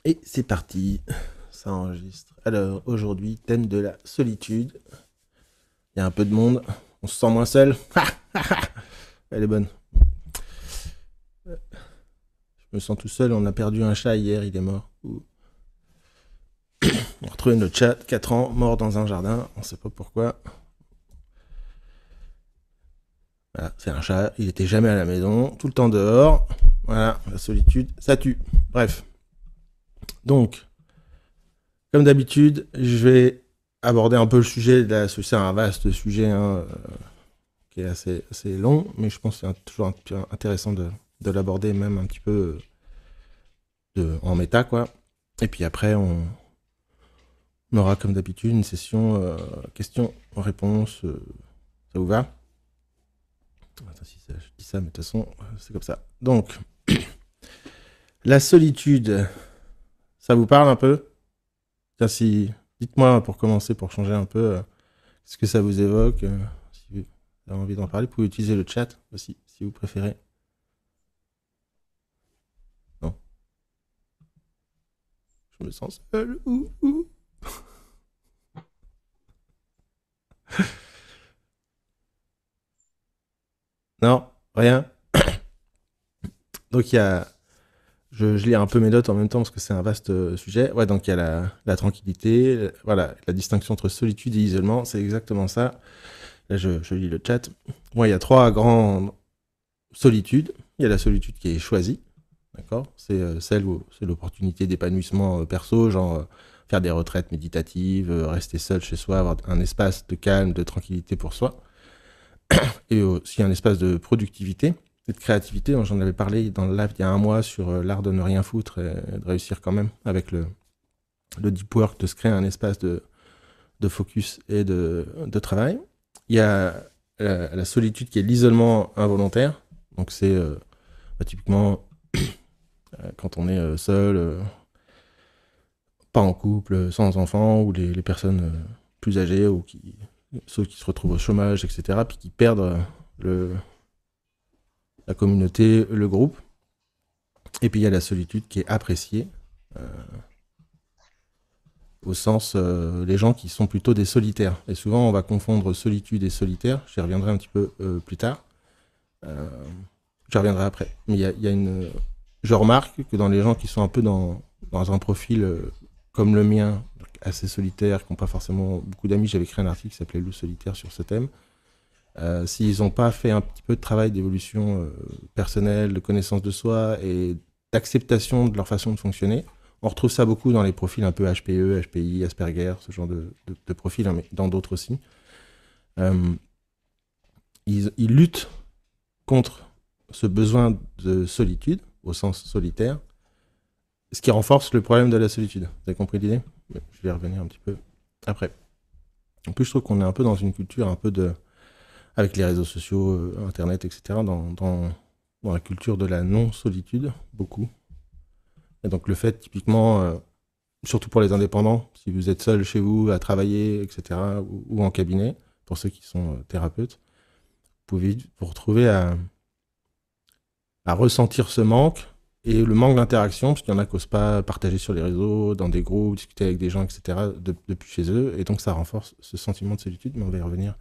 Et c'est parti, ça enregistre. Alors, aujourd'hui, thème de la solitude. Il y a un peu de monde, on se sent moins seul. Elle est bonne. Je me sens tout seul, on a perdu un chat hier, il est mort. On a retrouvé notre chat, 4 ans, mort dans un jardin, on sait pas pourquoi. Voilà, c'est un chat, il était jamais à la maison, tout le temps dehors. Voilà, la solitude, ça tue. Bref. Donc, comme d'habitude, je vais aborder un peu le sujet. C'est un vaste sujet qui est assez long, mais je pense que c'est toujours un peu intéressant de l'aborder même un petit peu en méta, quoi. Et puis après, on aura comme d'habitude une session questions-réponses. Ça vous va? Attends, si je dis ça, mais de toute façon, c'est comme ça. Donc, la solitude, ça vous parle un peu? Tiens, dites-moi pour commencer, pour changer un peu, ce que ça vous évoque. Si vous avez envie d'en parler, vous pouvez utiliser le chat aussi, si vous préférez. Non. Je me sens seul. Non, rien. Donc il y a, je lis un peu mes notes en même temps parce que c'est un vaste sujet. Ouais, donc il y a la tranquillité, voilà, la distinction entre solitude et isolement, c'est exactement ça. Là, je lis le chat. Bon, il y a 3 grandes solitudes. Il y a la solitude qui est choisie, d'accord. C'est celle où c'est l'opportunité d'épanouissement perso, genre faire des retraites méditatives, rester seul chez soi, avoir un espace de calme, de tranquillité pour soi, et aussi un espace de productivité et de créativité. J'en avais parlé dans le live il y a un mois sur l'art de ne rien foutre et de réussir quand même avec le deep work, de se créer un espace de focus et de travail. Il y a la solitude qui est l'isolement involontaire. Donc c'est typiquement quand on est seul, pas en couple, sans enfant, ou les personnes plus âgées, ou ceux qui se retrouvent au chômage, etc., puis qui perdent la communauté, le groupe. Et puis il y a la solitude qui est appréciée, au sens les gens qui sont plutôt des solitaires. Et souvent on va confondre solitude et solitaire, j'y reviendrai un petit peu plus tard. J'y reviendrai après. Mais il y a une... Je remarque que dans les gens qui sont un peu dans un profil comme le mien, assez solitaire, qui n'ont pas forcément beaucoup d'amis, j'avais écrit un article qui s'appelait Loup solitaire sur ce thème. S'ils n'ont pas fait un petit peu de travail d'évolution personnelle, de connaissance de soi et d'acceptation de leur façon de fonctionner, on retrouve ça beaucoup dans les profils un peu HPE, HPI, Asperger, ce genre de profils, hein, mais dans d'autres aussi. Ils luttent contre ce besoin de solitude, au sens solitaire, ce qui renforce le problème de la solitude. Vous avez compris l'idée? Je vais y revenir un petit peu après. En plus, je trouve qu'on est un peu dans une culture un peu avec les réseaux sociaux, Internet, etc., dans la culture de la non-solitude, beaucoup. Et donc le fait, typiquement, surtout pour les indépendants, si vous êtes seul chez vous à travailler, etc., ou en cabinet, pour ceux qui sont thérapeutes, vous pouvez vous retrouver à ressentir ce manque et le manque d'interaction, parce qu'il y en a qui n'osent pas partager sur les réseaux, dans des groupes, discuter avec des gens, etc., depuis chez eux, et donc ça renforce ce sentiment de solitude, mais on va y revenir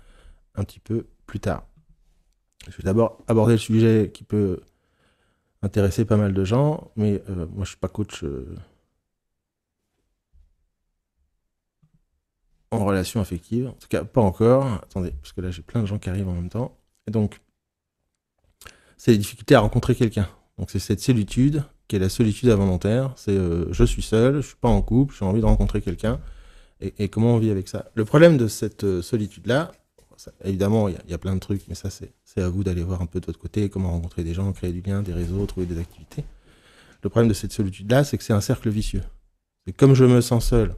un petit peu plus tard. Je vais d'abord aborder le sujet qui peut intéresser pas mal de gens, mais moi je suis pas coach en relation affective, en tout cas pas encore. Attendez, parce que là j'ai plein de gens qui arrivent en même temps. Et donc, c'est les difficultés à rencontrer quelqu'un. Donc c'est cette solitude qui est la solitude involontaire. C'est je suis seul, je suis pas en couple, j'ai envie de rencontrer quelqu'un. Et comment on vit avec ça? Le problème de cette solitude-là, évidemment, il y a plein de trucs, mais ça, c'est à vous d'aller voir un peu de votre côté, comment rencontrer des gens, créer du lien, des réseaux, trouver des activités. Le problème de cette solitude-là, c'est que c'est un cercle vicieux. C'est comme je me sens seul,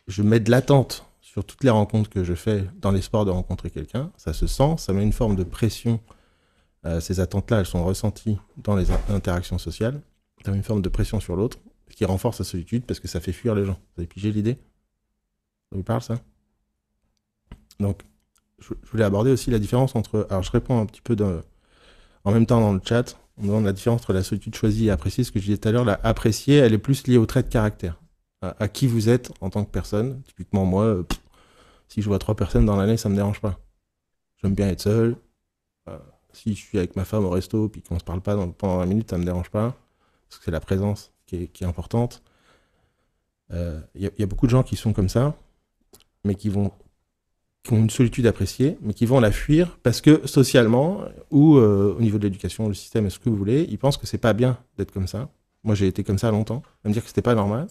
je mets de l'attente sur toutes les rencontres que je fais dans l'espoir de rencontrer quelqu'un. Ça se sent, ça met une forme de pression. Ces attentes-là, elles sont ressenties dans les interactions sociales. Ça met une forme de pression sur l'autre, ce qui renforce la solitude parce que ça fait fuir les gens. Vous avez pigé l'idée? Ça vous parle, ça? Donc, je voulais aborder aussi la différence entre... Alors, je réponds un petit peu en même temps dans le chat. On demande la différence entre la solitude choisie et appréciée. Ce que je disais tout à l'heure, la appréciée, elle est plus liée au trait de caractère. À qui vous êtes en tant que personne. Typiquement, moi, si je vois 3 personnes dans l'année, ça me dérange pas. J'aime bien être seul. Euh, si je suis avec ma femme au resto puis qu'on se parle pas pendant 20 minutes, ça me dérange pas. Parce que c'est la présence qui est importante. Y a beaucoup de gens qui sont comme ça, mais qui ont une solitude appréciée, mais qui vont la fuir parce que socialement, ou au niveau de l'éducation, le système, ce que vous voulez, ils pensent que c'est pas bien d'être comme ça. Moi, j'ai été comme ça longtemps, à me dire que c'était pas normal.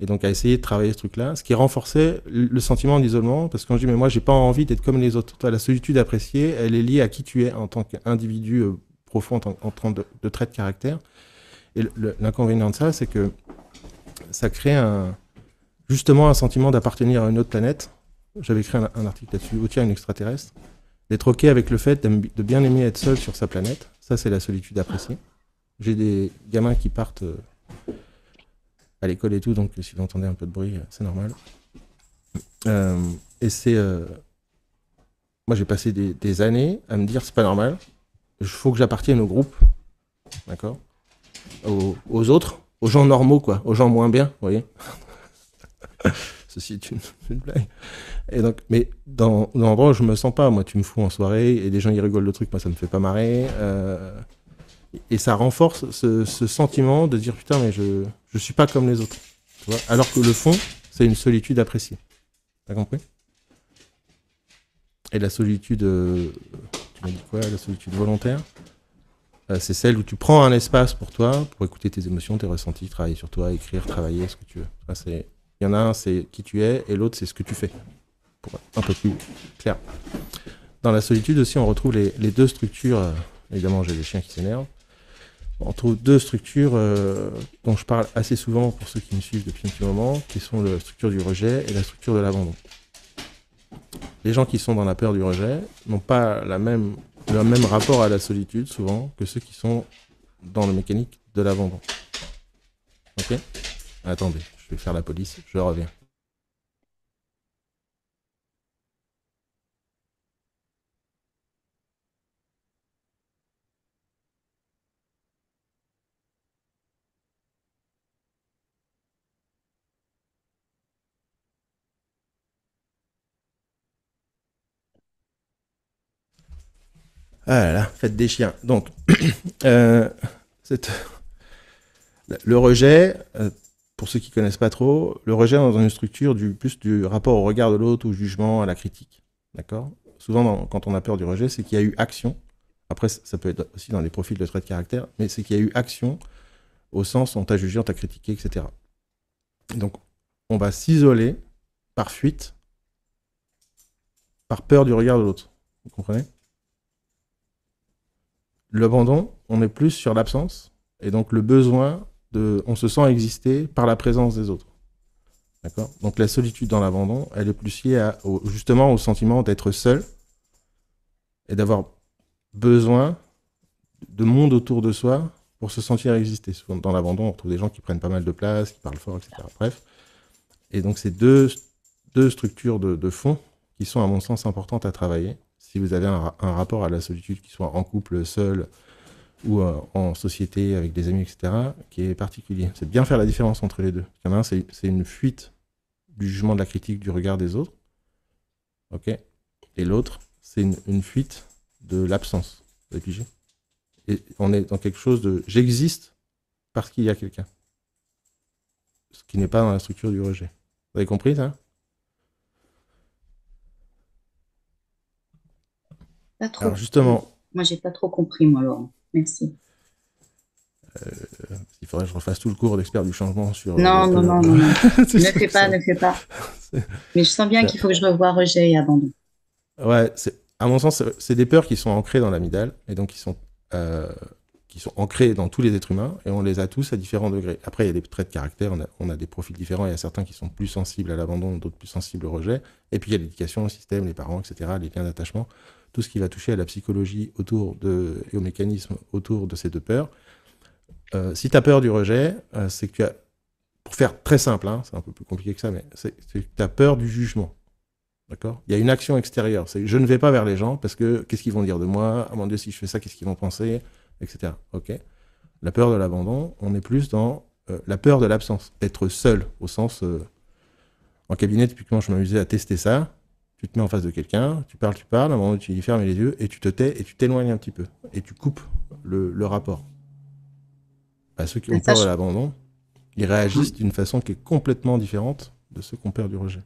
Et donc, à essayer de travailler ce truc-là, ce qui renforçait le sentiment d'isolement, parce qu'on se dit, mais moi, j'ai pas envie d'être comme les autres. Toi, la solitude appréciée, elle est liée à qui tu es en tant qu'individu profond, en tant de traits de caractère. Et l'inconvénient de ça, c'est que ça crée justement un sentiment d'appartenir à une autre planète. J'avais écrit un article là-dessus, Au-delà une extraterrestre. D'être OK avec le fait de bien aimer être seul sur sa planète. Ça, c'est la solitude appréciée. J'ai des gamins qui partent à l'école et tout, donc si vous entendez un peu de bruit, c'est normal. Et c'est... moi, j'ai passé des années à me dire, c'est pas normal, il faut que j'appartienne au groupe, d'accord, aux autres, aux gens normaux, quoi, aux gens moins bien, vous voyez. Ceci est une blague. Et donc, mais dans l'endroit où je me sens pas, moi, tu me fous en soirée et des gens ils rigolent le truc, moi ça me fait pas marrer. Et ça renforce ce sentiment de dire putain, mais je suis pas comme les autres. Tu vois. Alors que le fond, c'est une solitude appréciée. T'as compris? Et la solitude, tu m'as dit quoi? La solitude volontaire, c'est celle où tu prends un espace pour toi, pour écouter tes émotions, tes ressentis, travailler sur toi, écrire, travailler, ce que tu veux. Il y en a un, c'est qui tu es, et l'autre, c'est ce que tu fais. Pour être un peu plus clair. Dans la solitude aussi, on retrouve les deux structures. Évidemment, j'ai des chiens qui s'énervent. On trouve deux structures dont je parle assez souvent pour ceux qui me suivent depuis un petit moment, qui sont la structure du rejet et la structure de l'abandon. Les gens qui sont dans la peur du rejet n'ont pas le même rapport à la solitude, souvent, que ceux qui sont dans la mécanique de l'abandon. Ok? Attendez, je vais faire la police, je reviens. Ah là là, fête des chiens. Donc, cette... le rejet, pour ceux qui connaissent pas trop, le rejet dans une structure plus du rapport au regard de l'autre, au jugement, à la critique. D'accord? Souvent, quand on a peur du rejet, c'est qu'il y a eu action. Après, ça peut être aussi dans les profils de traits de caractère, mais c'est qu'il y a eu action au sens où on t'a jugé, on t'a critiqué, etc. Donc, on va s'isoler par fuite, par peur du regard de l'autre. Vous comprenez? L'abandon, on est plus sur l'absence, et donc le besoin on se sent exister par la présence des autres. D'accord? Donc la solitude dans l'abandon, elle est plus liée justement au sentiment d'être seul et d'avoir besoin de monde autour de soi pour se sentir exister. Souvent, dans l'abandon, on retrouve des gens qui prennent pas mal de place, qui parlent fort, etc. Bref. Et donc c'est deux structures de fond qui sont, à mon sens, importantes à travailler. Si vous avez un rapport à la solitude, qui soit en couple, seul, ou en société, avec des amis, etc., qui est particulier. C'est de bien faire la différence entre les deux. Il y en a un, c'est une fuite du jugement, de la critique, du regard des autres. Ok. Et l'autre, c'est une fuite de l'absence. Vous avez pigé? Et on est dans quelque chose de j'existe parce qu'il y a quelqu'un. Ce qui n'est pas dans la structure du rejet. Vous avez compris ça? Pas trop. Alors justement, Moi, j'ai pas trop compris, moi, Laurent. Merci. il faudrait que je refasse tout le cours d'expert du changement sur la Non, non, peur. non, non, non. Ne fais pas, Ça- ne fais pas. c'est- Mais je sens bien qu'il faut que je revoie rejet et abandon. Ouais, à mon sens, c'est des peurs qui sont ancrées dans l'amygdale et donc qui sont ancrées dans tous les êtres humains et on les a tous à différents degrés. Après, il y a des traits de caractère, on a des profils différents. Il y a certains qui sont plus sensibles à l'abandon, d'autres plus sensibles au rejet. Et puis il y a l'éducation, le système, les parents, etc., les liens d'attachement, tout ce qui va toucher à la psychologie et aux mécanismes autour de ces deux peurs. Si tu as peur du rejet, c'est que pour faire très simple, hein, c'est un peu plus compliqué que ça, mais c'est que tu as peur du jugement. D'accord? Il y a une action extérieure. Je ne vais pas vers les gens parce que qu'est-ce qu'ils vont dire de moi? Ah mon Dieu, si je fais ça, qu'est-ce qu'ils vont penser? etc. Ok. La peur de l'abandon, on est plus dans la peur de l'absence, être seul, au sens... en cabinet, typiquement, je m'amusais à tester ça. Tu te mets en face de quelqu'un, tu parles, à un moment tu fermes les yeux, et tu te tais, et tu t'éloignes un petit peu, et tu coupes le rapport. Bah, ceux qui Ah, ont ça, peur de l'abandon, ils réagissent d'une façon qui est complètement différente de ceux qui ont peur du rejet.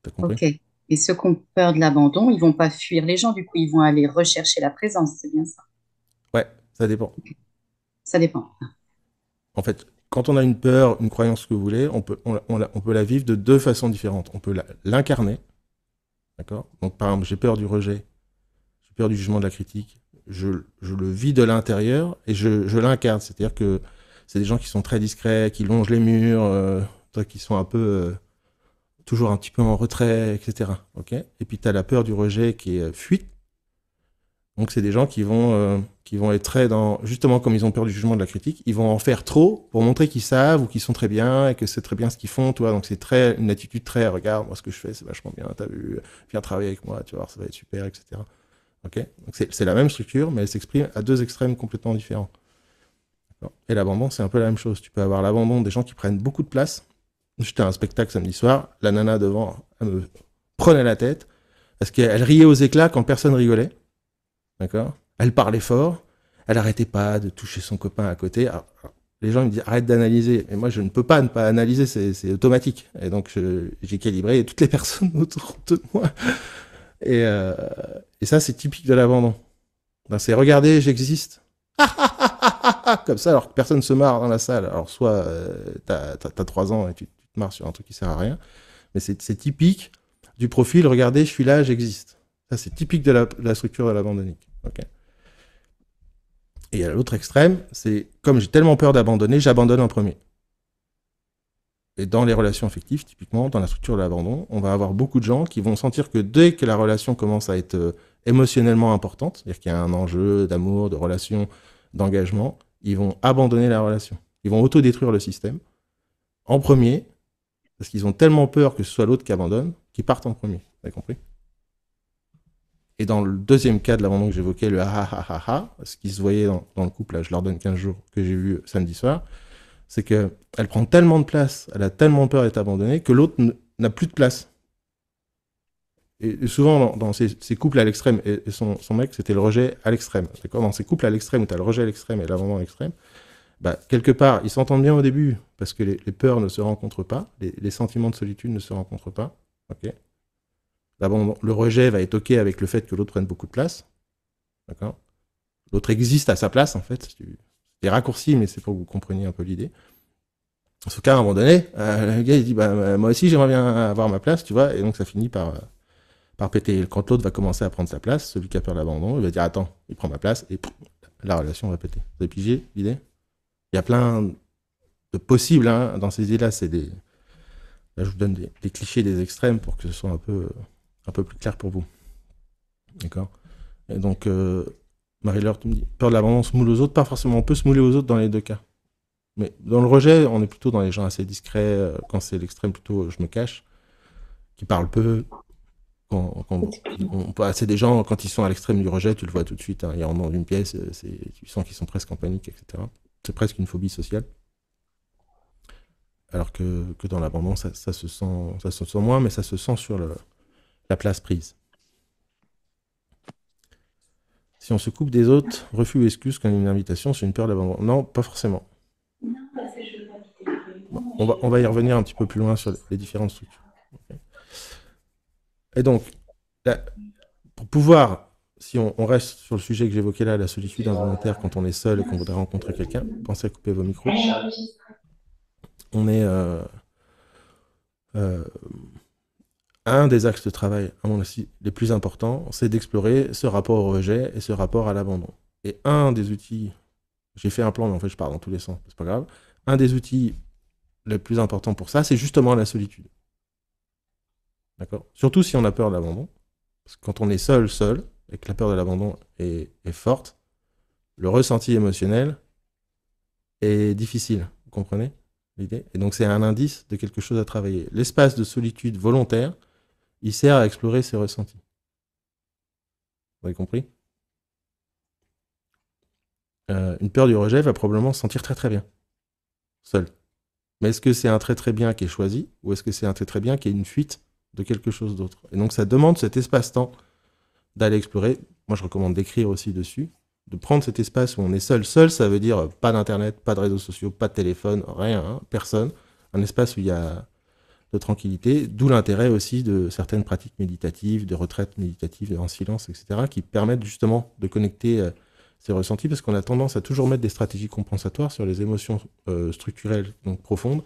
T'as compris? ok. Et ceux qui ont peur de l'abandon, ils vont pas fuir les gens, du coup, ils vont aller rechercher la présence, c'est bien ça. Ouais, ça dépend. Ça dépend. En fait, quand on a une peur, une croyance que vous voulez, on peut la vivre de deux façons différentes. On peut l'incarner, d'accord? Donc, par exemple, j'ai peur du rejet, j'ai peur du jugement, de la critique. Je le vis de l'intérieur et je l'incarne. C'est-à-dire que c'est des gens qui sont très discrets, qui longent les murs, qui sont un peu toujours un petit peu en retrait, etc. Ok. Et puis tu as la peur du rejet qui est fuite. Donc c'est des gens qui vont être très dans, justement comme ils ont peur du jugement, de la critique, ils vont en faire trop pour montrer qu'ils savent ou qu'ils sont très bien et que c'est très bien ce qu'ils font, tu vois. Donc c'est très une attitude très, regarde moi ce que je fais, c'est vachement bien, t'as vu, viens travailler avec moi, tu vois, ça va être super, etc. Ok. Donc c'est la même structure, mais elle s'exprime à deux extrêmes complètement différents. Et l'abandon, c'est un peu la même chose. Tu peux avoir l'abandon des gens qui prennent beaucoup de place. J'étais à un spectacle samedi soir, la nana devant, elle me prenait la tête parce qu'elle riait aux éclats quand personne rigolait. D'accord. Elle parlait fort, elle arrêtait pas de toucher son copain à côté. Alors, les gens me disent arrête d'analyser. Et moi, je ne peux pas ne pas analyser, c'est automatique. Et donc, j'ai calibré toutes les personnes autour de moi. Et ça, c'est typique de l'abandon. Ben, c'est regarder, j'existe. Comme ça, alors que personne se marre dans la salle. Alors, soit t'as 3 ans et tu te marres sur un truc qui sert à rien. Mais c'est typique du profil regardez, je suis là, j'existe. Ça, c'est typique de la structure de l'abandonnique. Okay. Et à l'autre extrême, c'est comme j'ai tellement peur d'abandonner, j'abandonne en premier. Et dans les relations affectives, typiquement, dans la structure de l'abandon, on va avoir beaucoup de gens qui vont sentir que dès que la relation commence à être émotionnellement importante, c'est-à-dire qu'il y a un enjeu d'amour, de relation, d'engagement, ils vont abandonner la relation. Ils vont autodétruire le système en premier, parce qu'ils ont tellement peur que ce soit l'autre qui abandonne, qu'ils partent en premier. Vous avez compris? Et dans le deuxième cas de l'abandon que j'évoquais, le ha ha ha ha, ce qui se voyait dans le couple, là, je leur donne 15 jours, que j'ai vu samedi soir, c'est qu'elle prend tellement de place, elle a tellement peur d'être abandonnée, que l'autre n'a plus de place. Et souvent, dans ces couples à l'extrême, et son mec, c'était le rejet à l'extrême. Dans ces couples à l'extrême, où tu as le rejet à l'extrême et l'abandon à l'extrême, bah, quelque part, ils s'entendent bien au début, parce que les peurs ne se rencontrent pas, les sentiments de solitude ne se rencontrent pas. Okay. Le rejet va être OK avec le fait que l'autre prenne beaucoup de place. D'accord. L'autre existe à sa place, en fait. C'est raccourci, mais c'est pour que vous compreniez un peu l'idée. En ce cas, à un moment donné, le gars, il dit bah, moi aussi, j'aimerais bien avoir ma place, tu vois, et donc ça finit par péter. Quand l'autre va commencer à prendre sa place, celui qui a peur de l'abandon, il va dire attends, il prend ma place, et la relation va péter. Vous avez pigé l'idée? Il y a plein de possibles hein, dans ces idées-là. Là, je vous donne des clichés, des extrêmes pour que ce soit un peu plus clair pour vous. D'accord. Et donc, Marie-Laure, tu me dis, peur de l'abandon, se moule aux autres. Pas forcément, on peut se mouler aux autres dans les deux cas. Mais dans le rejet, on est plutôt dans les gens assez discrets. Quand c'est l'extrême, plutôt, je me cache. Qui parlent peu. C'est des gens, quand ils sont à l'extrême du rejet, tu le vois tout de suite. Hein, ils rentrent dans une pièce, tu sens qu'ils sont presque en panique, etc. C'est presque une phobie sociale. Alors que dans l'abandon, ça se sent moins, mais ça se sent sur la place prise. Si on se coupe des autres, refus ou excuse comme une invitation, c'est une peur d'abandon. Non, pas forcément. Bon, on va y revenir un petit peu plus loin sur les différentes structures. Okay. Et donc, là, pour pouvoir, si on reste sur le sujet que j'évoquais là, la solitude involontaire quand on est seul et qu'on voudrait rencontrer quelqu'un, pensez à couper vos micros. On est un des axes de travail, à mon avis, les plus importants, c'est d'explorer ce rapport au rejet et ce rapport à l'abandon. Et un des outils, j'ai fait un plan, mais en fait je pars dans tous les sens, c'est pas grave, un des outils les plus importants pour ça, c'est justement la solitude. D'accord. Surtout si on a peur de l'abandon. Parce que quand on est seul, et que la peur de l'abandon est forte, le ressenti émotionnel est difficile. Vous comprenez l'idée? Et donc c'est un indice de quelque chose à travailler. L'espace de solitude volontaire, il sert à explorer ses ressentis. Vous avez compris? une peur du rejet va probablement se sentir très très bien, seul. Mais est-ce que c'est un très très bien qui est choisi, ou est-ce que c'est un très très bien qui est une fuite de quelque chose d'autre? Et donc ça demande cet espace-temps d'aller explorer. Moi, je recommande d'écrire aussi dessus, de prendre cet espace où on est seul. Seul, ça veut dire pas d'internet, pas de réseaux sociaux, pas de téléphone, rien, hein, personne. Un espace où il y a de tranquillité, d'où l'intérêt aussi de certaines pratiques méditatives, de retraites méditatives en silence, etc., qui permettent justement de connecter ces ressentis, parce qu'on a tendance à toujours mettre des stratégies compensatoires sur les émotions structurelles, donc profondes,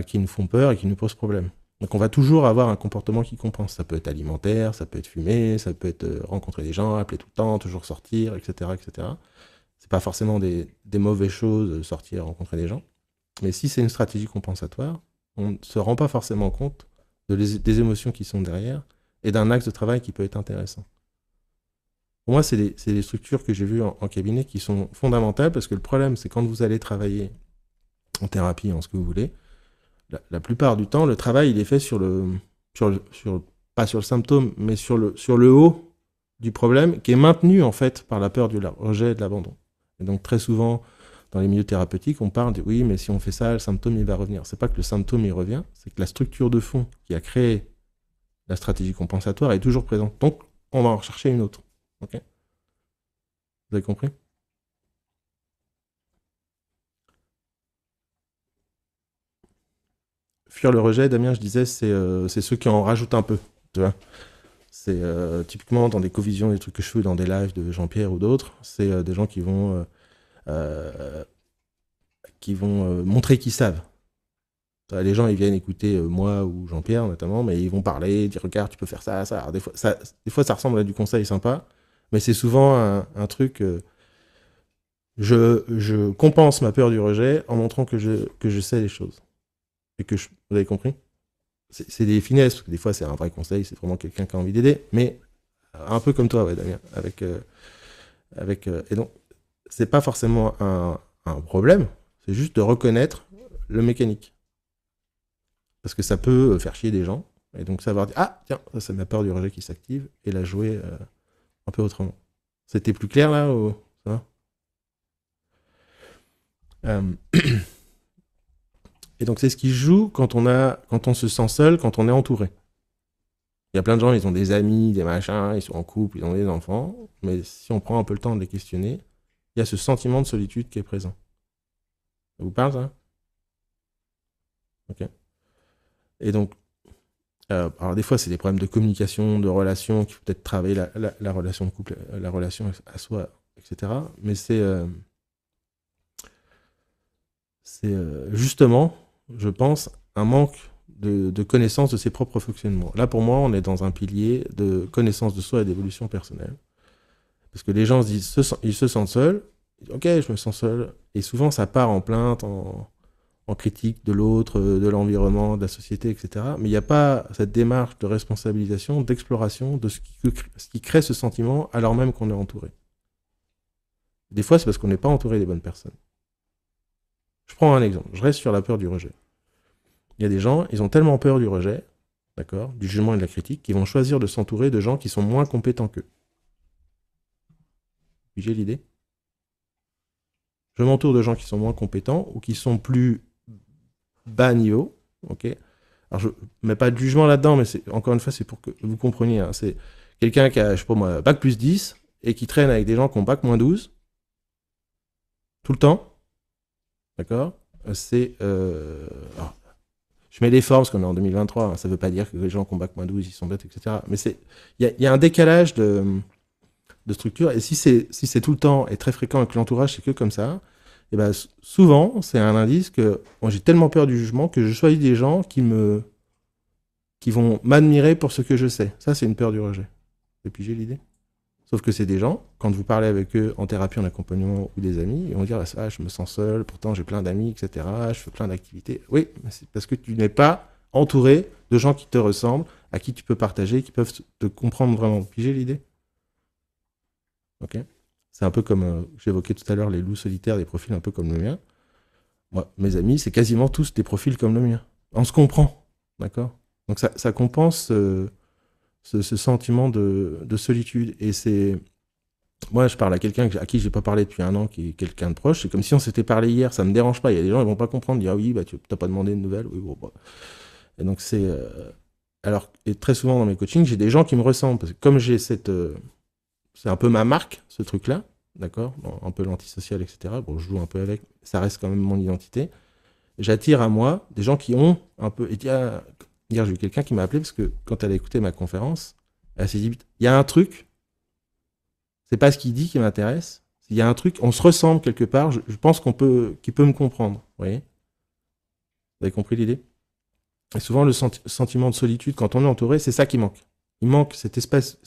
qui nous font peur et qui nous posent problème. Donc on va toujours avoir un comportement qui compense. Ça peut être alimentaire, ça peut être fumer, ça peut être rencontrer des gens, appeler tout le temps, toujours sortir, etc. etc. C'est pas forcément des mauvaises choses, sortir, rencontrer des gens. Mais si c'est une stratégie compensatoire, on ne se rend pas forcément compte des émotions qui sont derrière et d'un axe de travail qui peut être intéressant. Pour moi, c'est des structures que j'ai vues en cabinet qui sont fondamentales, parce que le problème, c'est quand vous allez travailler en thérapie, en ce que vous voulez, la plupart du temps, le travail, il est fait pas sur le symptôme, mais sur le haut du problème, qui est maintenu, en fait, par la peur du rejet et de l'abandon. Et donc, très souvent, dans les milieux thérapeutiques, on parle de oui, mais si on fait ça, le symptôme, il va revenir. C'est pas que le symptôme, il revient, c'est que la structure de fond qui a créé la stratégie compensatoire est toujours présente. Donc, on va en rechercher une autre. Ok ? Vous avez compris ? Fuir le rejet, Damien, je disais, c'est ceux qui en rajoutent un peu. Tu vois ? C'est typiquement dans des co-visions, des trucs que je fais dans des lives de Jean-Pierre ou d'autres, c'est des gens qui vont montrer qu'ils savent. Les gens, ils viennent écouter moi ou Jean-Pierre notamment, mais ils vont parler, dire regarde, tu peux faire ça, ça. Alors, des fois, ça ressemble à du conseil sympa, mais c'est souvent un truc. Je compense ma peur du rejet en montrant que je sais les choses. Et vous avez compris ? C'est des finesses, parce que des fois, c'est un vrai conseil, c'est vraiment quelqu'un qui a envie d'aider, mais un peu comme toi, ouais, Damien, et donc, c'est pas forcément un problème, c'est juste de reconnaître le mécanique. Parce que ça peut faire chier des gens, et donc savoir dire, ah, tiens, ça c'est ma peur du rejet qui s'active, et la jouer un peu autrement. C'était plus clair, là, ou ça va ? Et donc, c'est ce qui joue quand on se sent seul, quand on est entouré. Il y a plein de gens, ils ont des amis, des machins, ils sont en couple, ils ont des enfants, mais si on prend un peu le temps de les questionner, il y a ce sentiment de solitude qui est présent. Ça vous parle, ça ? Ok. Et donc, alors des fois, c'est des problèmes de communication, de relation, qu'il faut peut-être travailler la relation de couple, la relation à soi, etc. Mais c'est justement, je pense, un manque de connaissance de ses propres fonctionnements. Là, pour moi, on est dans un pilier de connaissance de soi et d'évolution personnelle. Parce que les gens se disent, ils se sentent seuls. Ils disent, ok, je me sens seul. Et souvent, ça part en plainte, en critique de l'autre, de l'environnement, de la société, etc. Mais il n'y a pas cette démarche de responsabilisation, d'exploration de ce qui crée ce sentiment alors même qu'on est entouré. Des fois, c'est parce qu'on n'est pas entouré des bonnes personnes. Je prends un exemple. Je reste sur la peur du rejet. Il y a des gens, ils ont tellement peur du rejet, d'accord, du jugement et de la critique, qu'ils vont choisir de s'entourer de gens qui sont moins compétents qu'eux. J'ai l'idée. Je m'entoure de gens qui sont moins compétents ou qui sont plus bas niveau, ok. Alors je mets pas de jugement là-dedans, mais encore une fois, c'est pour que vous compreniez. Hein, c'est quelqu'un qui a, je sais pas moi, bac plus 10 et qui traîne avec des gens qui ont bac moins 12 tout le temps, d'accord. C'est alors, je mets des formes parce qu'on est en 2023, hein, ça veut pas dire que les gens qui ont bac moins 12 ils sont bêtes, etc. Mais il y a un décalage de structure, et si c'est tout le temps et très fréquent et que l'entourage c'est que comme ça, et ben souvent c'est un indice que moi, j'ai tellement peur du jugement que je choisis des gens qui vont m'admirer pour ce que je sais. Ça, c'est une peur du rejet. Et puis j'ai l'idée. Sauf que c'est des gens, quand vous parlez avec eux en thérapie, en accompagnement ou des amis, ils vont dire ah, je me sens seul, pourtant j'ai plein d'amis, etc. Je fais plein d'activités. Oui, mais c'est parce que tu n'es pas entouré de gens qui te ressemblent, à qui tu peux partager, qui peuvent te comprendre vraiment. Puis j'ai l'idée. Ok. C'est un peu comme j'évoquais tout à l'heure les loups solitaires, des profils un peu comme le mien. Moi, mes amis, c'est quasiment tous des profils comme le mien. On se comprend, d'accord. Donc ça compense ce sentiment de solitude. Et c'est Moi, je parle à quelqu'un à qui j'ai pas parlé depuis un an, qui est quelqu'un de proche. C'est comme si on s'était parlé hier. Ça me dérange pas. Il y a des gens, ils vont pas comprendre. Dire ah oui, bah tu t'as pas demandé de nouvelles. Oui, bon, bah. Et donc c'est alors et très souvent dans mes coachings, j'ai des gens qui me ressemblent parce que comme j'ai cette c'est un peu ma marque, ce truc-là, d'accord, bon, un peu l'antisocial, etc. Bon, je joue un peu avec, ça reste quand même mon identité. J'attire à moi des gens qui ont un peu. Et hier, j'ai eu quelqu'un qui m'a appelé parce que quand elle a écouté ma conférence, elle s'est dit il y a un truc. C'est pas ce qu'il dit qui m'intéresse. Il y a un truc, on se ressemble quelque part. Je pense qu'il peut me comprendre. Vous voyez? Vous avez compris l'idée? Et souvent, le sentiment de solitude, quand on est entouré, c'est ça qui manque. Il manque cet espace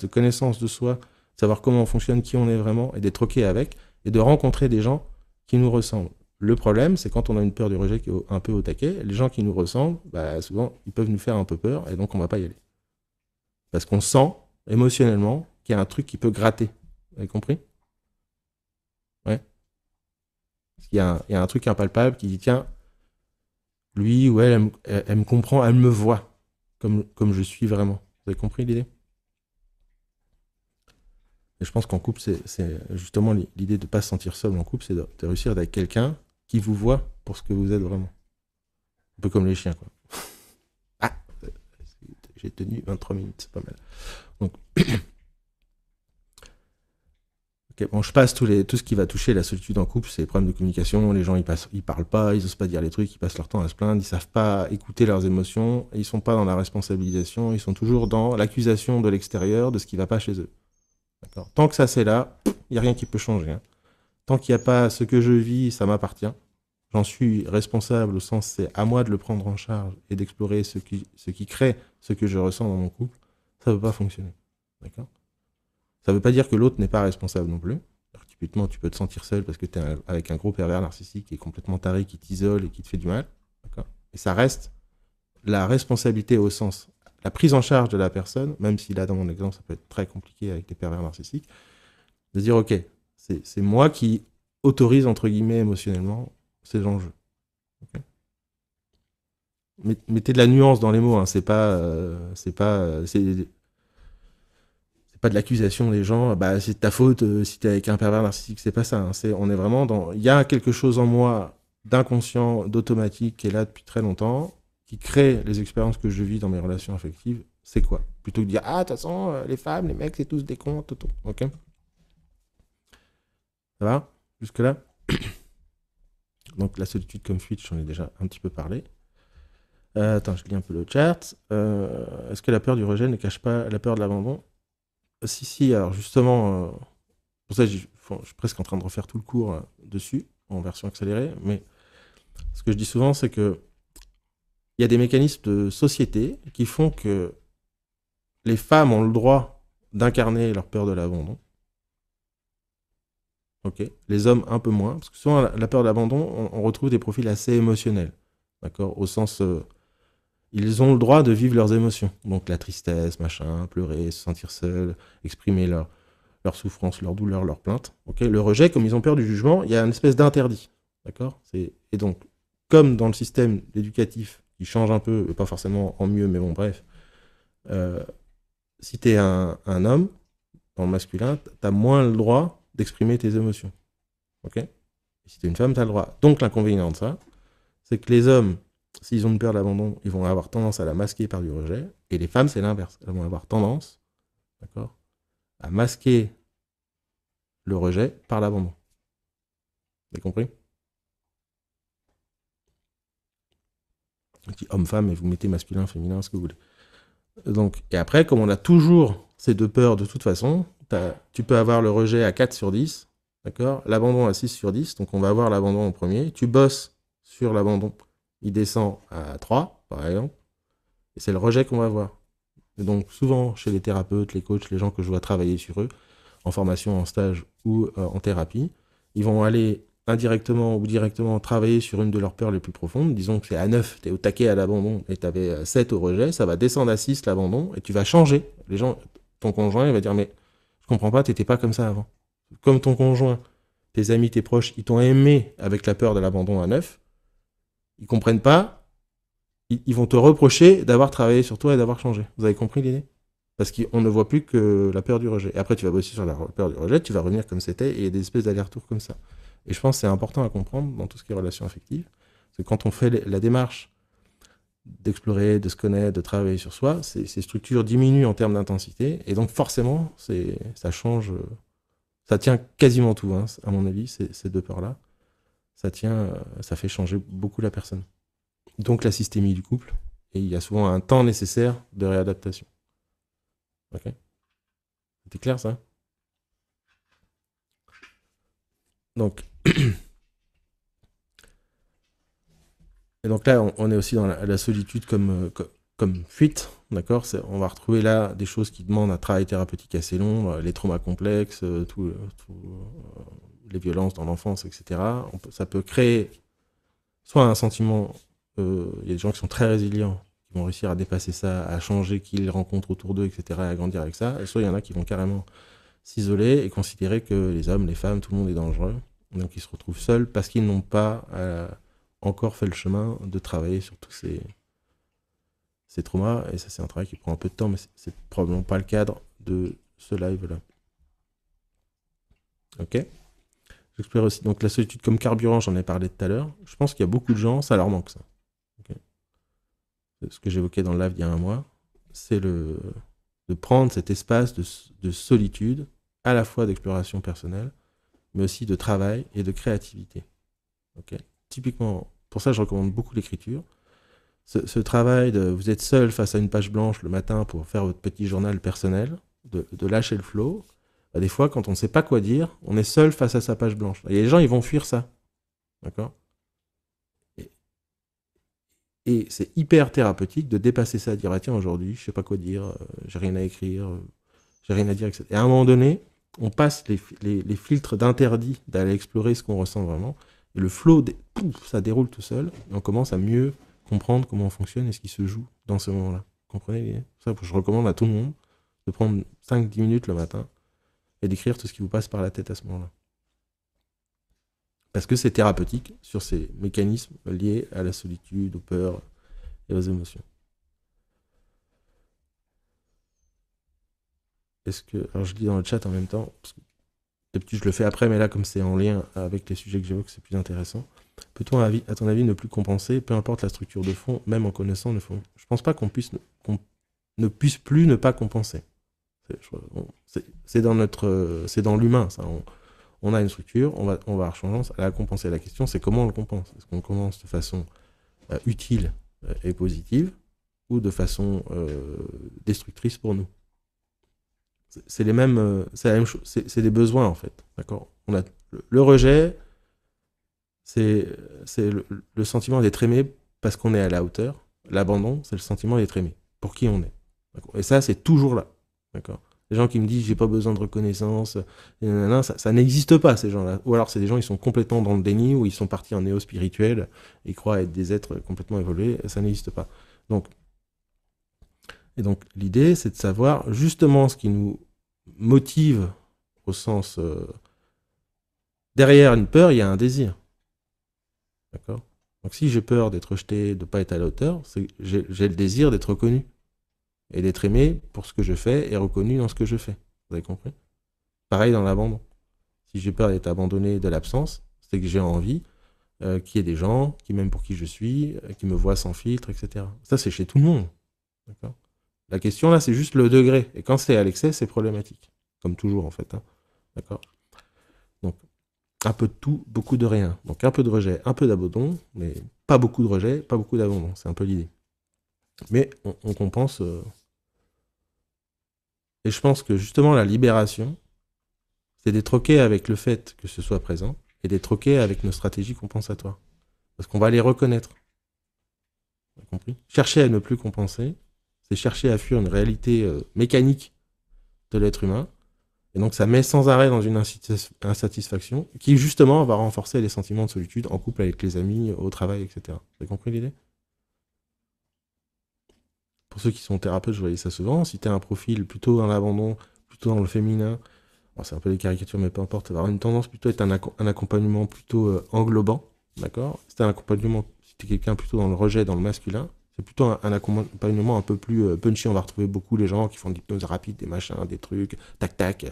de connaissance de soi, de savoir comment on fonctionne, qui on est vraiment, et d'être OK avec, et de rencontrer des gens qui nous ressemblent. Le problème, c'est quand on a une peur du rejet qui est un peu au taquet, les gens qui nous ressemblent, bah, souvent, ils peuvent nous faire un peu peur, et donc on va pas y aller. Parce qu'on sent, émotionnellement, qu'il y a un truc qui peut gratter. Vous avez compris? Ouais. Parce qu'il y a un truc impalpable qui dit, tiens, lui ou elle me comprend, elle me voit comme je suis vraiment. Vous avez compris l'idée? Et je pense qu'en couple, c'est justement l'idée de ne pas se sentir seul en couple, c'est de réussir d'être quelqu'un qui vous voit pour ce que vous êtes vraiment. Un peu comme les chiens, quoi. Ah, j'ai tenu 23 minutes, c'est pas mal. Donc, okay, bon, je passe tout ce qui va toucher la solitude en couple, c'est les problèmes de communication, les gens ils parlent pas, ils osent pas dire les trucs, ils passent leur temps à se plaindre, ils savent pas écouter leurs émotions, ils sont pas dans la responsabilisation, ils sont toujours dans l'accusation de l'extérieur de ce qui va pas chez eux. D'accord. Tant que ça c'est là, il y a rien qui peut changer. Hein. Tant qu'il n'y a pas ce que je vis, ça m'appartient. J'en suis responsable au sens c'est à moi de le prendre en charge et d'explorer ce qui crée ce que je ressens dans mon couple, ça ne peut pas fonctionner. D'accord. Ça ne veut pas dire que l'autre n'est pas responsable non plus. Alors, typiquement, tu peux te sentir seul parce que tu es avec un gros pervers narcissique qui est complètement taré, qui t'isole et qui te fait du mal. D'accord. Et ça reste la responsabilité au sens, la prise en charge de la personne, même si là, dans mon exemple, ça peut être très compliqué avec les pervers narcissiques, de dire, ok, c'est moi qui autorise, entre guillemets, émotionnellement, ces enjeux. Okay. Mettez de la nuance dans les mots, hein, c'est pas de l'accusation des gens, bah, c'est de ta faute si t'es avec un pervers narcissique, c'est pas ça. Hein, on est vraiment dans. Il y a quelque chose en moi d'inconscient, d'automatique qui est là depuis très longtemps, qui crée les expériences que je vis dans mes relations affectives. C'est quoi? Plutôt que de dire ah, de toute façon, les femmes, les mecs, c'est tous des cons, tout. Ok? Ça va? Jusque-là? Donc la solitude comme fuite, j'en ai déjà un petit peu parlé. Attends, je lis un peu le chat. Est-ce que la peur du rejet ne cache pas la peur de l'abandon? Si, alors justement, pour ça je suis presque en train de refaire tout le cours dessus, en version accélérée, mais ce que je dis souvent, c'est que il y a des mécanismes de société qui font que les femmes ont le droit d'incarner leur peur de l'abandon. Ok. Les hommes un peu moins, parce que souvent la peur de l'abandon, on retrouve des profils assez émotionnels, d'accord, au sens ils ont le droit de vivre leurs émotions, donc la tristesse, machin, pleurer, se sentir seul, exprimer leur souffrance, leur douleur, leur plainte. Okay. Le rejet, comme ils ont peur du jugement, il y a une espèce d'interdit, d'accord. Et donc, comme dans le système éducatif, qui change un peu, pas forcément en mieux, mais bon, bref, si t'es un homme, dans le masculin, t'as moins le droit d'exprimer tes émotions. Ok. Et si t'es une femme, t'as le droit. Donc l'inconvénient de ça, c'est que les hommes, s'ils ont une peur d'abandon, ils vont avoir tendance à la masquer par du rejet. Et les femmes, c'est l'inverse. Elles vont avoir tendance, d'accord, à masquer le rejet par l'abandon. Vous avez compris? Je dis homme-femme et vous mettez masculin, féminin, ce que vous voulez. Donc, et après, comme on a toujours ces deux peurs de toute façon, tu peux avoir le rejet à 4 sur 10, d'accord, l'abandon à 6 sur 10, donc on va avoir l'abandon en premier. Tu bosses sur l'abandon, il descend à 3, par exemple, et c'est le rejet qu'on va voir. Et donc, souvent, chez les thérapeutes, les coachs, les gens que je vois travailler sur eux, en formation, en stage ou en thérapie, ils vont aller indirectement ou directement travailler sur une de leurs peurs les plus profondes. Disons que c'est à 9, tu es au taquet à l'abandon et tu avais 7 au rejet, ça va descendre à 6 l'abandon et tu vas changer. Les gens, ton conjoint, il va dire mais je comprends pas, t'étais pas comme ça avant. Comme ton conjoint, tes amis, tes proches, ils t'ont aimé avec la peur de l'abandon à 9, ils comprennent pas, ils vont te reprocher d'avoir travaillé sur toi et d'avoir changé. Vous avez compris l'idée? Parce qu'on ne voit plus que la peur du rejet. Et après, tu vas bosser sur la peur du rejet, tu vas revenir comme c'était, et il y a des espèces d'allers-retours comme ça. Et je pense que c'est important à comprendre dans tout ce qui est relations affectives. Parce que quand on fait la démarche d'explorer, de se connaître, de travailler sur soi, ces structures diminuent en termes d'intensité, et donc forcément, ça change, ça tient quasiment tout, hein, à mon avis, ces deux peurs-là. Ça fait changer beaucoup la personne. Donc la systémie du couple, et il y a souvent un temps nécessaire de réadaptation. Ok. C'était clair ça? Donc, et donc là, on est aussi dans la solitude comme fuite, d'accord? On va retrouver là des choses qui demandent un travail thérapeutique assez long, les traumas complexes, les violences dans l'enfance, etc. Ça peut créer soit un sentiment, il y a des gens qui sont très résilients, qui vont réussir à dépasser ça, à changer qui ils rencontrent autour d'eux, etc., et à grandir avec ça, et soit il y en a qui vont carrément s'isoler et considérer que les hommes, les femmes, tout le monde est dangereux. Donc ils se retrouvent seuls parce qu'ils n'ont pas encore fait le chemin de travailler sur tous ces traumas. Et ça, c'est un travail qui prend un peu de temps, mais c'est probablement pas le cadre de ce live-là. Ok. J'explore aussi donc la solitude comme carburant, j'en ai parlé tout à l'heure. Je pense qu'il y a beaucoup de gens, ça leur manque ça. Okay. Ce que j'évoquais dans le live il y a un mois, c'est de prendre cet espace de solitude, à la fois d'exploration personnelle, mais aussi de travail et de créativité. Okay. Typiquement, pour ça, je recommande beaucoup l'écriture. Ce travail vous êtes seul face à une page blanche le matin pour faire votre petit journal personnel, de lâcher le flow. Bah, des fois, quand on ne sait pas quoi dire, on est seul face à sa page blanche. Et les gens, ils vont fuir ça. D'accord ? Et c'est hyper thérapeutique de dépasser ça, de dire, ah, tiens, aujourd'hui, je ne sais pas quoi dire, j'ai rien à écrire, j'ai rien à dire, etc. Et à un moment donné, on passe les filtres d'interdit d'aller explorer ce qu'on ressent vraiment. Et le flow, ça déroule tout seul. Et on commence à mieux comprendre comment on fonctionne et ce qui se joue dans ce moment-là. Vous comprenez l'idée ? Ça, je recommande à tout le monde de prendre 5-10 minutes le matin et d'écrire tout ce qui vous passe par la tête à ce moment-là. Parce que c'est thérapeutique sur ces mécanismes liés à la solitude, aux peurs et aux émotions. Alors je lis dans le chat en même temps, parce que d'habitude je le fais après, mais là comme c'est en lien avec les sujets que j'évoque, c'est plus intéressant. Peut-on, à ton avis, ne plus compenser, peu importe la structure de fond, même en connaissant le fond ? Je pense pas qu'on ne puisse plus ne pas compenser. C'est dans l'humain, ça. On a une structure, on va avoir changement, à la compenser. La question, c'est comment on le compense. Est-ce qu'on commence de façon utile et positive ou de façon destructrice pour nous ? C'est la même chose. C'est des besoins, en fait. D'accord ? On a le rejet, c'est le sentiment d'être aimé parce qu'on est à la hauteur. L'abandon, c'est le sentiment d'être aimé pour qui on est. Et ça, c'est toujours là. D'accord ? Les gens qui me disent j'ai pas besoin de reconnaissance, ça n'existe pas, ces gens-là. Ou alors c'est des gens qui sont complètement dans le déni, ou ils sont partis en néo-spirituel et croient être des êtres complètement évolués, ça n'existe pas. Donc l'idée, c'est de savoir justement ce qui nous motive au sens... derrière une peur, il y a un désir. D'accord ? Donc si j'ai peur d'être rejeté, de ne pas être à la hauteur, j'ai le désir d'être reconnu. Et d'être aimé pour ce que je fais et reconnu dans ce que je fais. Vous avez compris ? Pareil dans l'abandon. Si j'ai peur d'être abandonné de l'absence, c'est que j'ai envie qu'il y ait des gens qui m'aiment pour qui je suis, qui me voient sans filtre, etc. Ça, c'est chez tout le monde. D'accord ? La question, là, c'est juste le degré. Et quand c'est à l'excès, c'est problématique. Comme toujours, en fait. Hein. D'accord ? Donc, un peu de tout, beaucoup de rien. Donc, un peu de rejet, un peu d'abandon, mais pas beaucoup de rejet, pas beaucoup d'abandon. C'est un peu l'idée. Mais on compense... Et je pense que justement, la libération, c'est d'être OK avec le fait que ce soit présent et d'être OK avec nos stratégies compensatoires. Parce qu'on va les reconnaître. Vous avez compris ? Chercher à ne plus compenser, c'est chercher à fuir une réalité mécanique de l'être humain. Et donc, ça met sans arrêt dans une insatisfaction qui, justement, va renforcer les sentiments de solitude en couple avec les amis, au travail, etc. Vous avez compris l'idée ? Pour ceux qui sont thérapeutes, je voyais ça souvent. Si tu as un profil plutôt dans l'abandon, plutôt dans le féminin, c'est un peu des caricatures, mais peu importe, avoir une tendance plutôt à être un accompagnement plutôt englobant, d'accord ? Si tu as un accompagnement, si tu es quelqu'un plutôt dans le rejet, dans le masculin, C'est plutôt un accompagnement un peu plus punchy. On va retrouver beaucoup les gens qui font de l'hypnose rapide, des machins, des trucs, tac tac.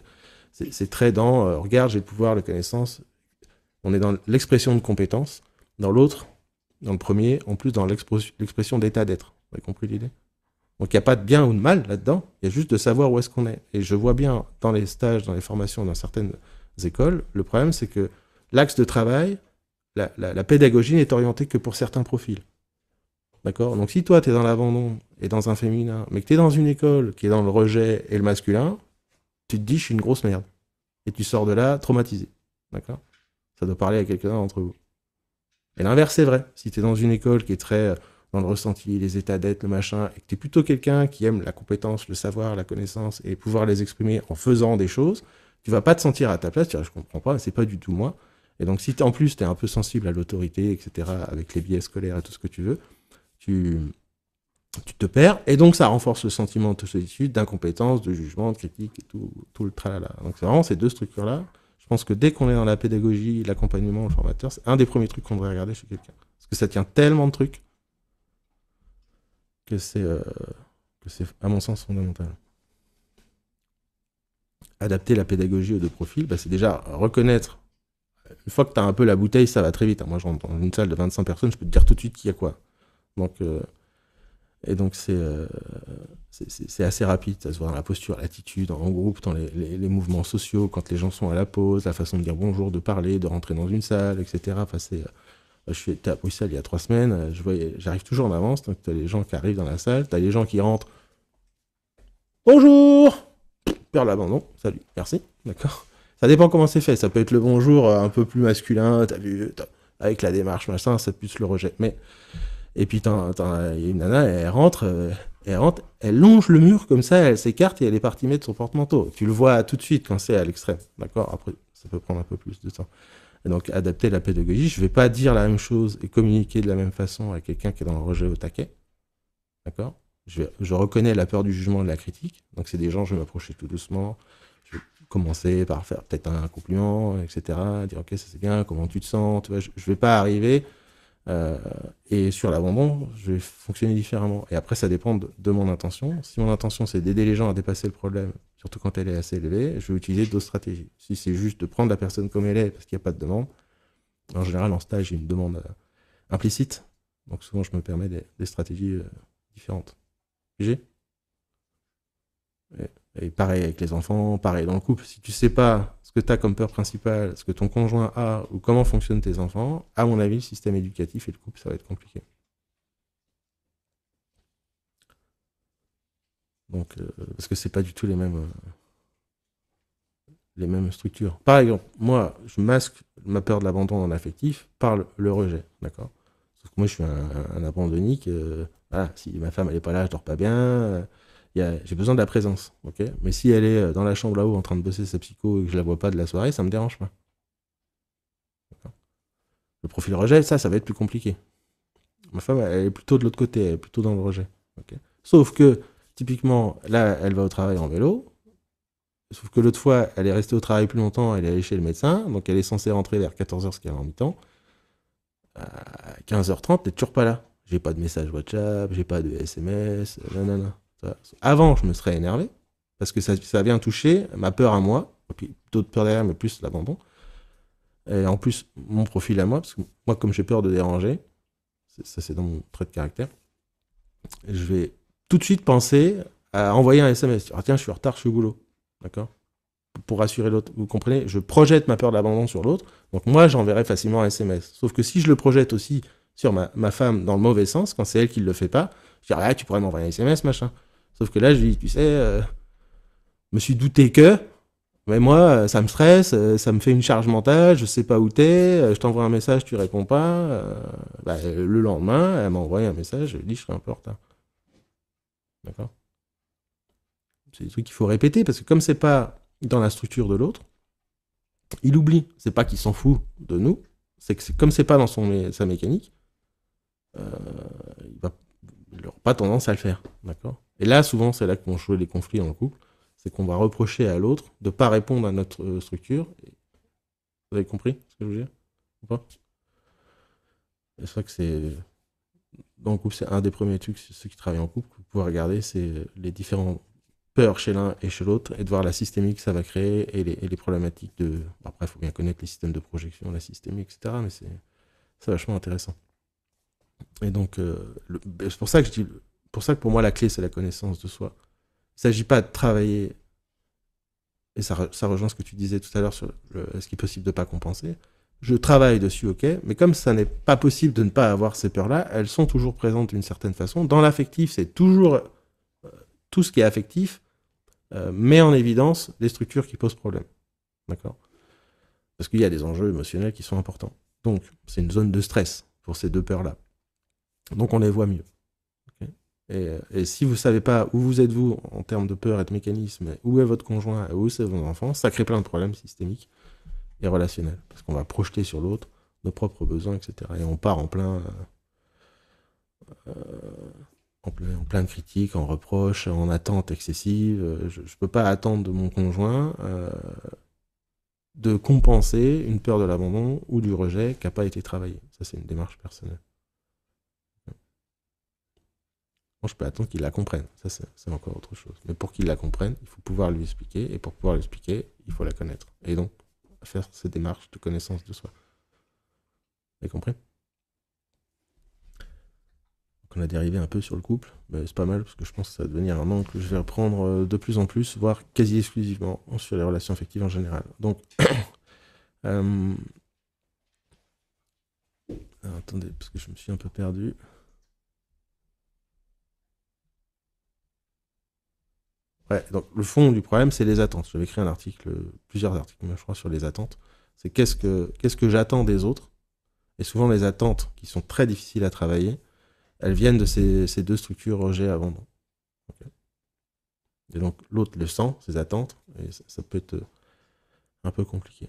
C'est très dans regarde, j'ai le pouvoir, la connaissance. On est dans l'expression de compétence. Dans l'autre, dans le premier, en plus dans l'expression d'état d'être. Vous avez compris l'idée? Donc il n'y a pas de bien ou de mal là-dedans, il y a juste de savoir où est-ce qu'on est. Et je vois bien dans les stages, dans les formations, dans certaines écoles, le problème c'est que l'axe de travail, la pédagogie n'est orientée que pour certains profils. D'accord? Donc si toi tu es dans l'abandon et dans un féminin, mais que tu es dans une école qui est dans le rejet et le masculin, tu te dis je suis une grosse merde. Et tu sors de là traumatisé. D'accord? Ça doit parler à quelqu'un d'entre vous. Et l'inverse c'est vrai. Si tu es dans une école qui est très dans le ressenti, les états d'être, le machin, et que tu es plutôt quelqu'un qui aime la compétence, le savoir, la connaissance, et pouvoir les exprimer en faisant des choses, tu vas pas te sentir à ta place, tu vas dire, je comprends pas, c'est pas du tout moi. Et donc si en plus tu es un peu sensible à l'autorité, etc., avec les biais scolaires et tout ce que tu veux, tu, tu te perds, et donc ça renforce le sentiment de solitude, d'incompétence, de jugement, de critique, et tout le tralala. Donc c'est vraiment ces deux structures-là. Je pense que dès qu'on est dans la pédagogie, l'accompagnement, le formateur, c'est un des premiers trucs qu'on devrait regarder chez quelqu'un. Parce que ça tient tellement de trucs que c'est, à mon sens, fondamental. Adapter la pédagogie aux deux profils, bah, c'est déjà reconnaître. Une fois que tu as un peu la bouteille, ça va très vite. Moi, je rentre dans une salle de 25 personnes, je peux te dire tout de suite qui y a quoi. Donc, et donc, c'est assez rapide. Ça se voit dans la posture, l'attitude, en groupe, dans les mouvements sociaux, quand les gens sont à la pause, la façon de dire bonjour, de parler, de rentrer dans une salle, etc. Enfin, j'étais à Bruxelles il y a 3 semaines, j'arrive toujours en avance, donc tu as les gens qui arrivent dans la salle, tu as les gens qui rentrent. Bonjour! Père l'abandon, salut, merci, d'accord. Ça dépend comment c'est fait, ça peut être le bonjour un peu plus masculin, t'as vu, avec la démarche, machin, ça plus le rejet. Mais... Et puis il y a une nana, elle longe le mur comme ça, elle s'écarte et elle est partie mettre son porte-manteau. Tu le vois tout de suite quand c'est à l'extrême, d'accord. Après, ça peut prendre un peu plus de temps. Et donc, adapter la pédagogie, je ne vais pas dire la même chose et communiquer de la même façon à quelqu'un qui est dans le rejet au taquet. D'accord? Je reconnais la peur du jugement et de la critique. Donc, c'est des gens, je vais m'approcher tout doucement. Je vais commencer par faire peut-être un compliment, etc. Dire, OK, ça c'est bien, comment tu te sens? Tu vois, je ne vais pas arriver. Et sur l'abandon, je vais fonctionner différemment. Et après, ça dépend de mon intention. Si mon intention, c'est d'aider les gens à dépasser le problème, surtout quand elle est assez élevée, je vais utiliser d'autres stratégies. Si c'est juste de prendre la personne comme elle est, parce qu'il n'y a pas de demande, en général, en stage, il y a une demande implicite. Donc souvent, je me permets des stratégies différentes. J'ai et pareil avec les enfants, pareil dans le couple. Si tu sais pas ce que tu as comme peur principale, ce que ton conjoint a, ou comment fonctionnent tes enfants, à mon avis, le système éducatif et le couple, ça va être compliqué. Donc, parce que c'est pas du tout les mêmes structures. Par exemple, moi, je masque ma peur de l'abandon en affectif par le rejet, d'accord. Sauf que moi, je suis un abandonnique. Voilà, si ma femme elle est pas là, je dors pas bien. J'ai besoin de la présence, ok. Mais si elle est dans la chambre là-haut en train de bosser sa psycho et que je la vois pas de la soirée, ça me dérange pas. D'accord. Le profil rejet, ça va être plus compliqué. Ma femme, elle est plutôt de l'autre côté, elle est plutôt dans le rejet. Ok. Sauf que, typiquement, là, elle va au travail en vélo. Sauf que l'autre fois, elle est restée au travail plus longtemps, elle est allée chez le médecin, donc elle est censée rentrer vers 14h, ce qu'elle est en mi-temps. À 15h30, t'es toujours pas là. J'ai pas de message WhatsApp, j'ai pas de SMS, non. Avant, je me serais énervé, parce que ça vient toucher ma peur à moi, et puis d'autres peurs derrière, mais plus l'abandon. Et en plus, mon profil à moi, parce que moi, comme j'ai peur de déranger, ça c'est dans mon trait de caractère, je vais tout de suite penser à envoyer un SMS. Ah tiens, je suis en retard, je suis au boulot. D'accord? Pour rassurer l'autre. Vous comprenez? Je projette ma peur de l'abandon sur l'autre. Donc moi, j'enverrai facilement un SMS. Sauf que si je le projette aussi sur ma femme dans le mauvais sens, quand c'est elle qui ne le fait pas, je dirais, ah, tu pourrais m'envoyer un SMS, machin. Sauf que là, je lui dis, tu sais, me suis douté que, mais moi, ça me stresse, ça me fait une charge mentale, je sais pas où t'es, je t'envoie un message, tu réponds pas. Le lendemain, elle m'a envoyé un message, je lui dis, je serai un peu en retard. D'accord? C'est des trucs qu'il faut répéter, parce que comme c'est pas dans la structure de l'autre, il oublie. C'est pas qu'il s'en fout de nous, c'est que comme c'est pas dans sa mécanique, il n'aura pas tendance à le faire. D'accord? Et là, souvent, c'est là que vont jouer les conflits dans le couple. C'est qu'on va reprocher à l'autre de ne pas répondre à notre structure. Vous avez compris ce que je veux dire? Ou pas? C'est vrai que dans le couple, c'est un des premiers trucs, ceux qui travaillent en couple, que vous pouvez regarder, c'est les différents peurs chez l'un et chez l'autre, et de voir la systémique que ça va créer et les problématiques de... Bon, après, il faut bien connaître les systèmes de projection, la systémique, etc., mais c'est vachement intéressant. Et donc, c'est pour ça que je dis, pour ça que pour moi, la clé, c'est la connaissance de soi. Il ne s'agit pas de travailler, et ça rejoint ce que tu disais tout à l'heure sur est-ce qu'il est possible de ne pas compenser. Je travaille dessus, ok, mais comme ça n'est pas possible de ne pas avoir ces peurs-là, elles sont toujours présentes d'une certaine façon. Dans l'affectif, c'est toujours tout ce qui est affectif met en évidence les structures qui posent problème. D'accord? Parce qu'il y a des enjeux émotionnels qui sont importants. Donc, c'est une zone de stress pour ces deux peurs-là. Donc, on les voit mieux. Okay, et si vous ne savez pas où vous êtes vous en termes de peur et de mécanisme, où est votre conjoint, où c'est vos enfants, ça crée plein de problèmes systémiques et relationnels. Parce qu'on va projeter sur l'autre nos propres besoins, etc. Et on part en plein... en plein de critiques, en reproches, en attentes excessives. Je ne peux pas attendre de mon conjoint de compenser une peur de l'abandon ou du rejet qui n'a pas été travaillée. Ça, c'est une démarche personnelle. Moi, je peux attendre qu'il la comprenne. Ça, c'est encore autre chose. Mais pour qu'il la comprenne, il faut pouvoir lui expliquer. Et pour pouvoir lui expliquer, il faut la connaître. Et donc, faire ces démarches de connaissance de soi. Vous avez compris? On a dérivé un peu sur le couple, mais c'est pas mal parce que je pense que ça va devenir un angle que je vais reprendre de plus en plus, voire quasi exclusivement sur les relations affectives en général. Donc, attendez, parce que je me suis un peu perdu. Ouais, donc le fond du problème, c'est les attentes. J'avais écrit plusieurs articles, je crois, sur les attentes. C'est qu'est-ce que j'attends des autres. Et souvent, les attentes qui sont très difficiles à travailler, elles viennent de ces deux structures rejet-abandon. Okay. Et donc, l'autre le sent, ses attentes, et ça peut être un peu compliqué.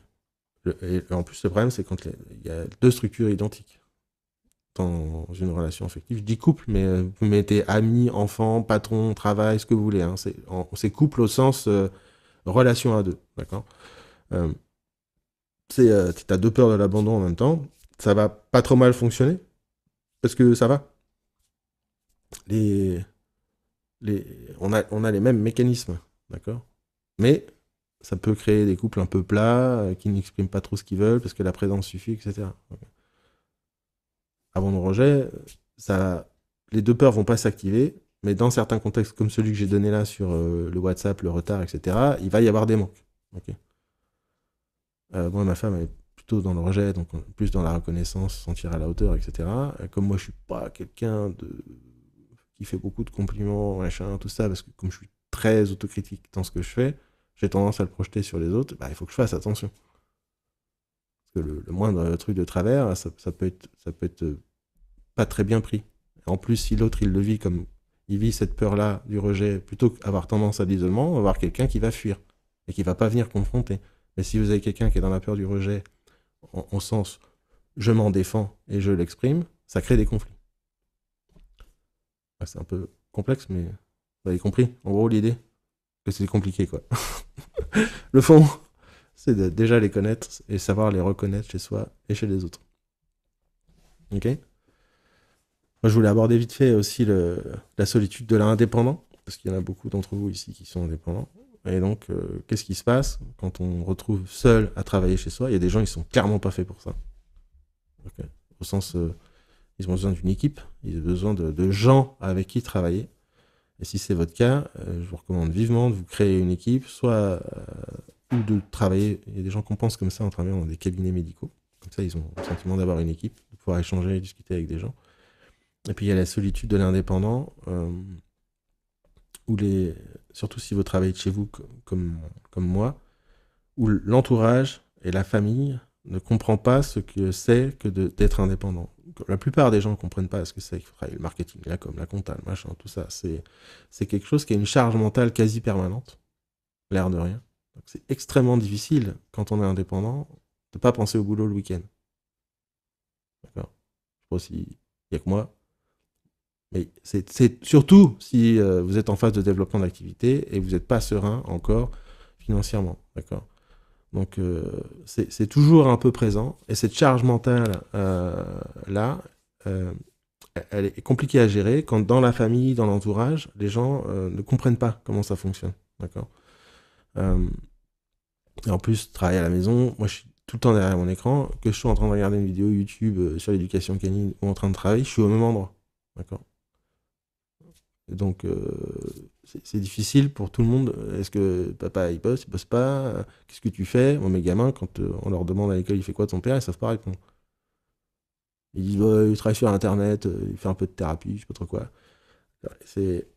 Et en plus, le problème, c'est quand il y a deux structures identiques dans une relation affective. Je dis couple, mais vous mettez amis, enfants, patron, travail, ce que vous voulez. Hein. C'est couple au sens relation à deux. D'accord. Tu as deux peurs de l'abandon en même temps. Ça va pas trop mal fonctionner parce que ça va. On a les mêmes mécanismes, d'accord. Mais ça peut créer des couples un peu plats qui n'expriment pas trop ce qu'ils veulent parce que la présence suffit, etc. Okay. Abandon rejet, les deux peurs vont pas s'activer, mais dans certains contextes comme celui que j'ai donné là sur le WhatsApp, le retard, etc., il va y avoir des manques. Okay. Moi, ma femme, elle est plutôt dans le rejet, donc plus dans la reconnaissance, sentir à la hauteur, etc. Comme moi, je suis pas quelqu'un qui fait beaucoup de compliments, machin, tout ça, parce que comme je suis très autocritique dans ce que je fais, j'ai tendance à le projeter sur les autres, bah, il faut que je fasse attention. Parce que le moindre truc de travers, ça peut être pas très bien pris. En plus, si l'autre, il le vit comme il vit cette peur-là du rejet, plutôt qu'avoir tendance à l'isolement, on va avoir quelqu'un qui va fuir et qui va pas venir confronter. Mais si vous avez quelqu'un qui est dans la peur du rejet, au sens je m'en défends et je l'exprime, ça crée des conflits. C'est un peu complexe, mais vous avez compris. En gros, l'idée, que c'est compliqué, quoi. Le fond, c'est de déjà les connaître et savoir les reconnaître chez soi et chez les autres. Ok ? Moi, je voulais aborder vite fait aussi la solitude de l'indépendant, parce qu'il y en a beaucoup d'entre vous ici qui sont indépendants. Et donc, qu'est-ce qui se passe quand on retrouve seul à travailler chez soi? Il y a des gens qui sont clairement pas faits pour ça. Okay. Au sens, ils ont besoin d'une équipe, ils ont besoin de gens avec qui travailler. Et si c'est votre cas, je vous recommande vivement de vous créer une équipe, soit ou de travailler. Il y a des gens qui pensent comme ça en travaillant dans des cabinets médicaux. Comme ça, ils ont le sentiment d'avoir une équipe, de pouvoir échanger et discuter avec des gens. Et puis, il y a la solitude de l'indépendant, surtout si vous travaillez de chez vous comme moi, où l'entourage et la famille ne comprend pas ce que c'est que d'être indépendant. La plupart des gens ne comprennent pas ce que c'est qu'il faut travailler le marketing, la com, la compta, le machin, tout ça. C'est quelque chose qui a une charge mentale quasi permanente, l'air de rien. Donc c'est extrêmement difficile, quand on est indépendant, de ne pas penser au boulot le week-end. D'accord. Je sais pas s'il n'y a que moi. Mais c'est surtout si vous êtes en phase de développement d'activité et vous n'êtes pas serein encore financièrement. D'accord. Donc, c'est toujours un peu présent. Et cette charge mentale, là, elle est compliquée à gérer quand dans la famille, dans l'entourage, les gens ne comprennent pas comment ça fonctionne. D'accord. Euh, et en plus, travailler à la maison, moi je suis tout le temps derrière mon écran, que je sois en train de regarder une vidéo YouTube sur l'éducation canine ou en train de travailler, je suis au même endroit. D'accord. Et donc, c'est difficile pour tout le monde. Est-ce que papa il bosse pas? Qu'est-ce que tu fais? Moi, mes gamins, quand on leur demande à l'école, il fait quoi de son père, ils savent pas répondre. Ils disent, bah, il travaille sur Internet, il fait un peu de thérapie, je sais pas trop quoi.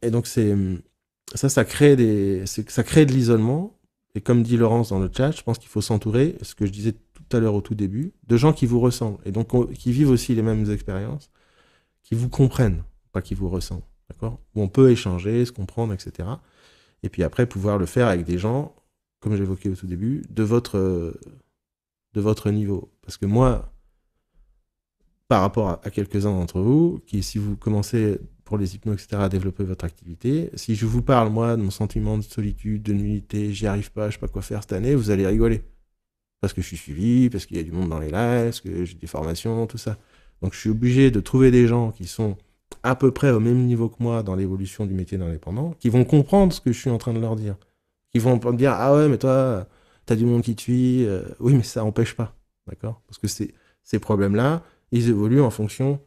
Et donc, ça crée ça crée de l'isolement. Et comme dit Laurence dans le chat, je pense qu'il faut s'entourer, ce que je disais tout à l'heure au tout début, de gens qui vous ressemblent. Et donc, qui vivent aussi les mêmes expériences, qui vous comprennent, pas qui vous ressemblent. D'accord? Où on peut échanger, se comprendre, etc. Et puis après, pouvoir le faire avec des gens, comme j'évoquais au tout début, de votre niveau. Parce que moi, par rapport à quelques-uns d'entre vous, qui, si vous commencez pour les hypnos, etc., à développer votre activité, si je vous parle, moi, de mon sentiment de solitude, de nullité, j'y arrive pas, je sais pas quoi faire cette année, vous allez rigoler. Parce que je suis suivi, parce qu'il y a du monde dans les lives, parce que j'ai des formations, tout ça. Donc je suis obligé de trouver des gens qui sont à peu près au même niveau que moi dans l'évolution du métier d'indépendant, qui vont comprendre ce que je suis en train de leur dire. Qui vont me dire, ah ouais, mais toi, t'as du monde qui te suit. Oui, mais ça n'empêche pas. D'accord. Parce que ces problèmes-là, ils évoluent en fonction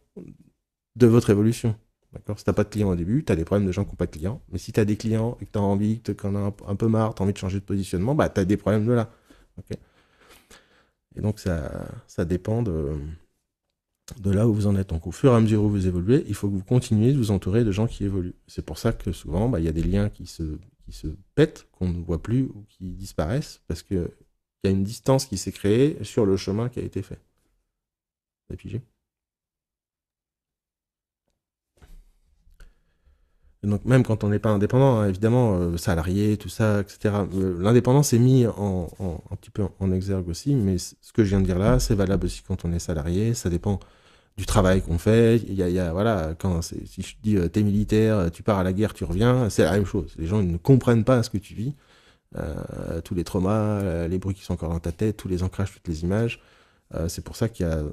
de votre évolution. D'accord. Si t'as pas de clients au début, t'as des problèmes de gens qui n'ont pas de clients. Mais si t'as des clients et que t'as envie, que t'en as un peu marre, t'as envie de changer de positionnement, bah t'as des problèmes de là. Ok. Et donc ça dépend de là où vous en êtes. Donc au fur et à mesure où vous évoluez, il faut que vous continuiez de vous entourer de gens qui évoluent. C'est pour ça que souvent, bah, il y a des liens qui se pètent, qu'on ne voit plus ou qui disparaissent, parce qu'il y a une distance qui s'est créée sur le chemin qui a été fait. Vous avez pigé? Et donc même quand on n'est pas indépendant, hein, évidemment, salarié, tout ça, etc. L'indépendance est mis un petit peu en exergue aussi, mais ce que je viens de dire là, c'est valable aussi quand on est salarié. Ça dépend du travail qu'on fait. Voilà, si je te dis t'es militaire, tu pars à la guerre, tu reviens, c'est la même chose. Les gens ils ne comprennent pas ce que tu vis. Tous les traumas, les bruits qui sont encore dans ta tête, tous les ancrages, toutes les images. C'est pour ça qu'il y a,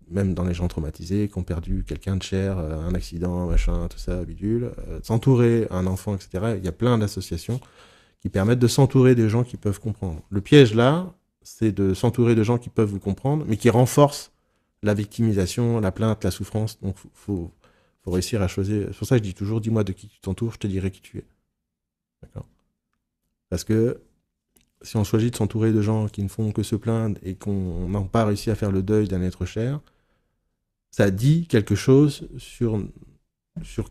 même dans les gens traumatisés, qui ont perdu quelqu'un de cher, un accident, machin, tout ça, bidule, s'entourer, un enfant, etc. Il y a plein d'associations qui permettent de s'entourer des gens qui peuvent comprendre. Le piège là, c'est de s'entourer de gens qui peuvent vous comprendre, mais qui renforcent la victimisation, la plainte, la souffrance. Donc, faut réussir à choisir. C'est pour ça que je dis toujours, dis-moi de qui tu t'entoures, je te dirai qui tu es. D'accord. Parce que si on choisit de s'entourer de gens qui ne font que se plaindre et qu'on n'a pas réussi à faire le deuil d'un être cher, ça dit quelque chose sur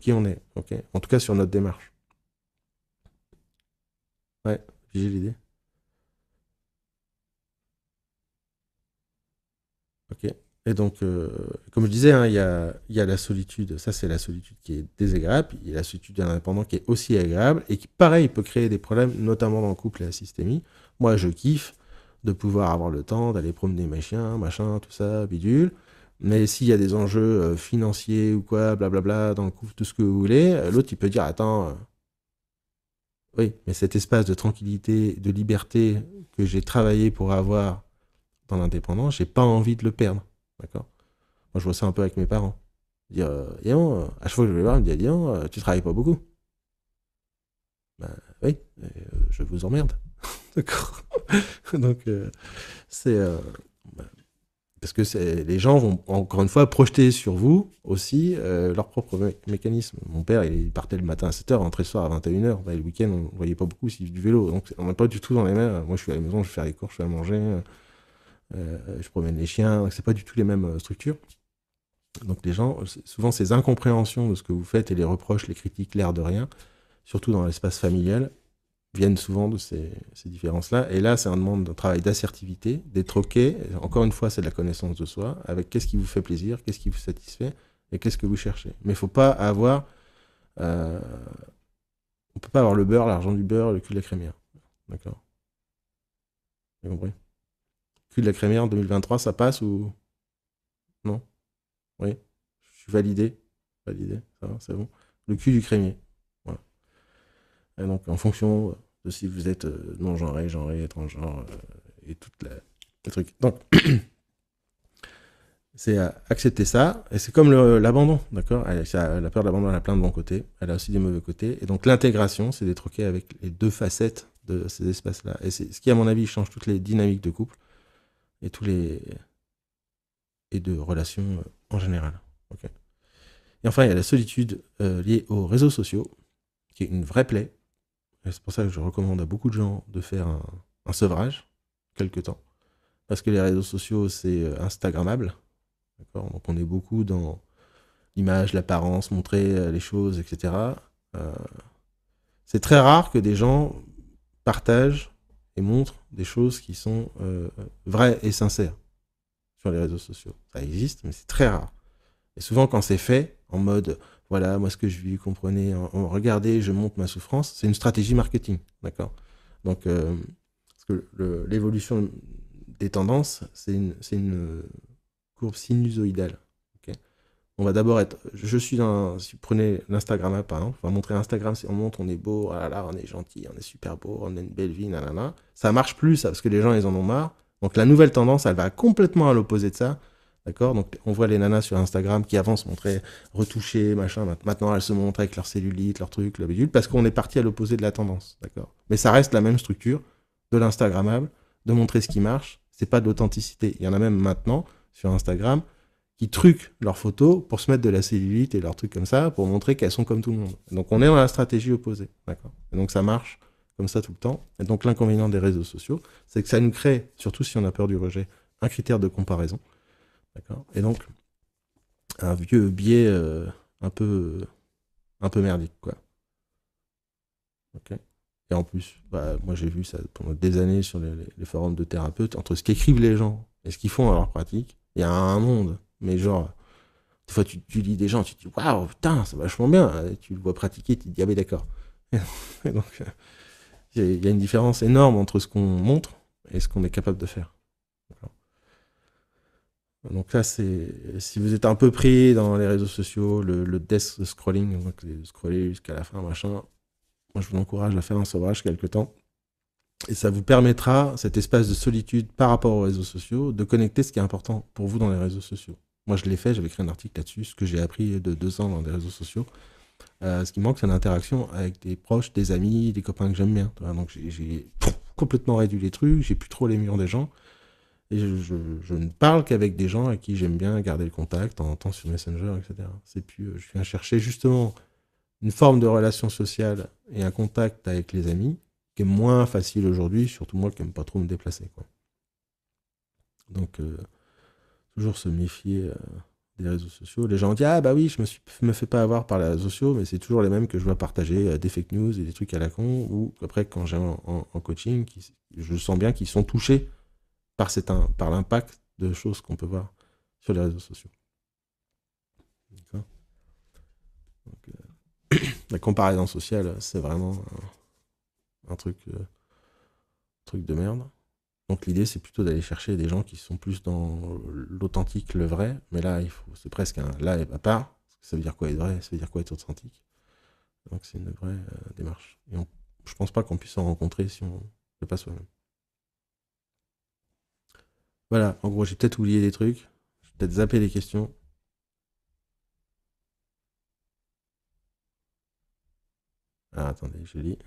qui on est. Ok. En tout cas, sur notre démarche. Ouais, j'ai l'idée. Ok. Et donc, comme je disais, hein, il y a la solitude. Ça, c'est la solitude qui est désagréable. Il y a la solitude d'un indépendant qui est aussi agréable et qui, pareil, peut créer des problèmes, notamment dans le couple et la systémie. Moi, je kiffe de pouvoir avoir le temps d'aller promener mes chiens, machin, tout ça, bidule. Mais s'il y a des enjeux financiers ou quoi, blablabla, dans le couple, tout ce que vous voulez, l'autre, il peut dire, attends, oui, mais cet espace de tranquillité, de liberté que j'ai travaillé pour avoir dans l'indépendant, j'ai pas envie de le perdre. D'accord. Moi, je vois ça un peu avec mes parents. Dire, Yvan, à chaque fois que je vais les voir, ils me disent, Yvan, tu travailles pas beaucoup. Ben oui, je vous emmerde. D'accord. Donc, c'est. Ben, parce que les gens vont, encore une fois, projeter sur vous aussi leur propre mécanisme. Mon père, il partait le matin à 7h, rentrait le soir à 21h. Ben, le week-end, on ne voyait pas beaucoup s'il faisait du vélo. Donc, on n'est pas du tout dans les mêmes. Moi, je suis à la maison, je fais les courses, je fais à manger, je promène les chiens. C'est pas du tout les mêmes structures. Donc les gens, souvent ces incompréhensions de ce que vous faites et les reproches, les critiques, l'air de rien, surtout dans l'espace familial, viennent souvent de ces différences-là. Et là, c'est un demande de travail d'assertivité, d'être OK. Encore une fois, c'est de la connaissance de soi, avec qu'est-ce qui vous fait plaisir, qu'est-ce qui vous satisfait et qu'est-ce que vous cherchez. Mais il ne faut pas avoir... on peut pas avoir le beurre, l'argent du beurre, le cul de la crémière. D'accord. Vous avez compris? Le cul de la crémière en 2023, ça passe ou... Non? Oui? Je suis validé. Validé, ça va, c'est bon. Le cul du crémier. Voilà. Et donc, en fonction de si vous êtes non-genré, genré, transgenre, et tout le truc. Donc, C'est accepter ça, et c'est comme l'abandon, d'accord. La peur de l'abandon, elle a plein de bons côtés, elle a aussi des mauvais côtés, et donc l'intégration, c'est d'être OK avec les deux facettes de ces espaces-là. Et c'est ce qui, à mon avis, change toutes les dynamiques de couple et tous les et de relations en général. Ok. Et enfin, il y a la solitude liée aux réseaux sociaux, qui est une vraie plaie. Et c'est pour ça que je recommande à beaucoup de gens de faire un sevrage, quelque temps. Parce que les réseaux sociaux, c'est Instagrammable. D'accord. Donc on est beaucoup dans l'image, l'apparence, montrer les choses, etc. Euh, c'est très rare que des gens partagent et montrent des choses qui sont vraies et sincères sur les réseaux sociaux. Ça existe, mais c'est très rare. Et souvent, quand c'est fait, en mode, voilà, moi ce que je vis, comprenez, regardez, je montre ma souffrance, c'est une stratégie marketing, d'accord. Donc, parce que l'évolution des tendances, c'est une courbe sinusoïdale. Ok. On va d'abord être, je suis dans, si vous prenez l'Instagram par exemple, on va montrer Instagram, on montre, on est beau, ah là, là, on est gentil, on est super beau, on a une belle vie, nanana. Ça marche plus, ça, parce que les gens, ils en ont marre. Donc la nouvelle tendance, elle va complètement à l'opposé de ça. D'accord. Donc on voit les nanas sur Instagram qui avant se montraient retouchées, machin. Maintenant, elles se montrent avec leur cellulite, leur truc, leur bidule, parce qu'on est parti à l'opposé de la tendance. D'accord. Mais ça reste la même structure de l'Instagrammable, de montrer ce qui marche. C'est pas de l'authenticité. Il y en a même maintenant sur Instagram qui truquent leurs photos pour se mettre de la cellulite et leurs trucs comme ça, pour montrer qu'elles sont comme tout le monde. Donc on est dans la stratégie opposée, d'accord. Et donc ça marche comme ça tout le temps. Et donc l'inconvénient des réseaux sociaux, c'est que ça nous crée, surtout si on a peur du rejet, un critère de comparaison, d'accord. Et donc un vieux biais un peu merdique, quoi. Ok. Et en plus, bah, moi j'ai vu ça pendant des années sur les forums de thérapeutes, entre ce qu'écrivent les gens et ce qu'ils font à leur pratique, il y a un monde, mais genre des fois, tu lis des gens, tu te dis waouh, putain, c'est vachement bien. Et tu le vois pratiquer, tu te dis ah, oui, d'accord. Et donc, il y a une différence énorme entre ce qu'on montre et ce qu'on est capable de faire. Donc, là, c'est si vous êtes un peu pris dans les réseaux sociaux, le death scrolling, donc scroller jusqu'à la fin, machin, moi, je vous encourage à faire un sevrage quelque temps. Et ça vous permettra, cet espace de solitude par rapport aux réseaux sociaux, de connecter ce qui est important pour vous dans les réseaux sociaux. Moi, je l'ai fait, j'avais écrit un article là-dessus, ce que j'ai appris de 2 ans dans les réseaux sociaux. Ce qui manque, c'est l'interaction avec des proches, des amis, des copains que j'aime bien. Donc j'ai complètement réduit les trucs, j'ai plus trop les murs des gens. Et je ne parle qu'avec des gens avec qui j'aime bien garder le contact, en temps sur Messenger, etc. C'est plus, je viens chercher justement une forme de relation sociale et un contact avec les amis qui est moins facile aujourd'hui, surtout moi qui n'aime pas trop me déplacer, quoi. Donc, toujours se méfier des réseaux sociaux. Les gens disent ah bah oui, me fais pas avoir par les réseaux sociaux, mais c'est toujours les mêmes que je vois partager des fake news et des trucs à la con, ou après quand j'ai en coaching, je sens bien qu'ils sont touchés par l'impact de choses qu'on peut voir sur les réseaux sociaux. D'accord. Donc, la comparaison sociale, c'est vraiment un truc de merde. Donc l'idée, c'est plutôt d'aller chercher des gens qui sont plus dans l'authentique, le vrai. Mais là, c'est presque un là et à part. Ça veut dire quoi être vrai, ça veut dire quoi être authentique. Donc c'est une vraie démarche. Et je pense pas qu'on puisse s'en rencontrer si on ne fait pas soi-même. Voilà, en gros, j'ai peut-être oublié des trucs. J'ai peut-être zappé les questions. Ah, attendez, je lis.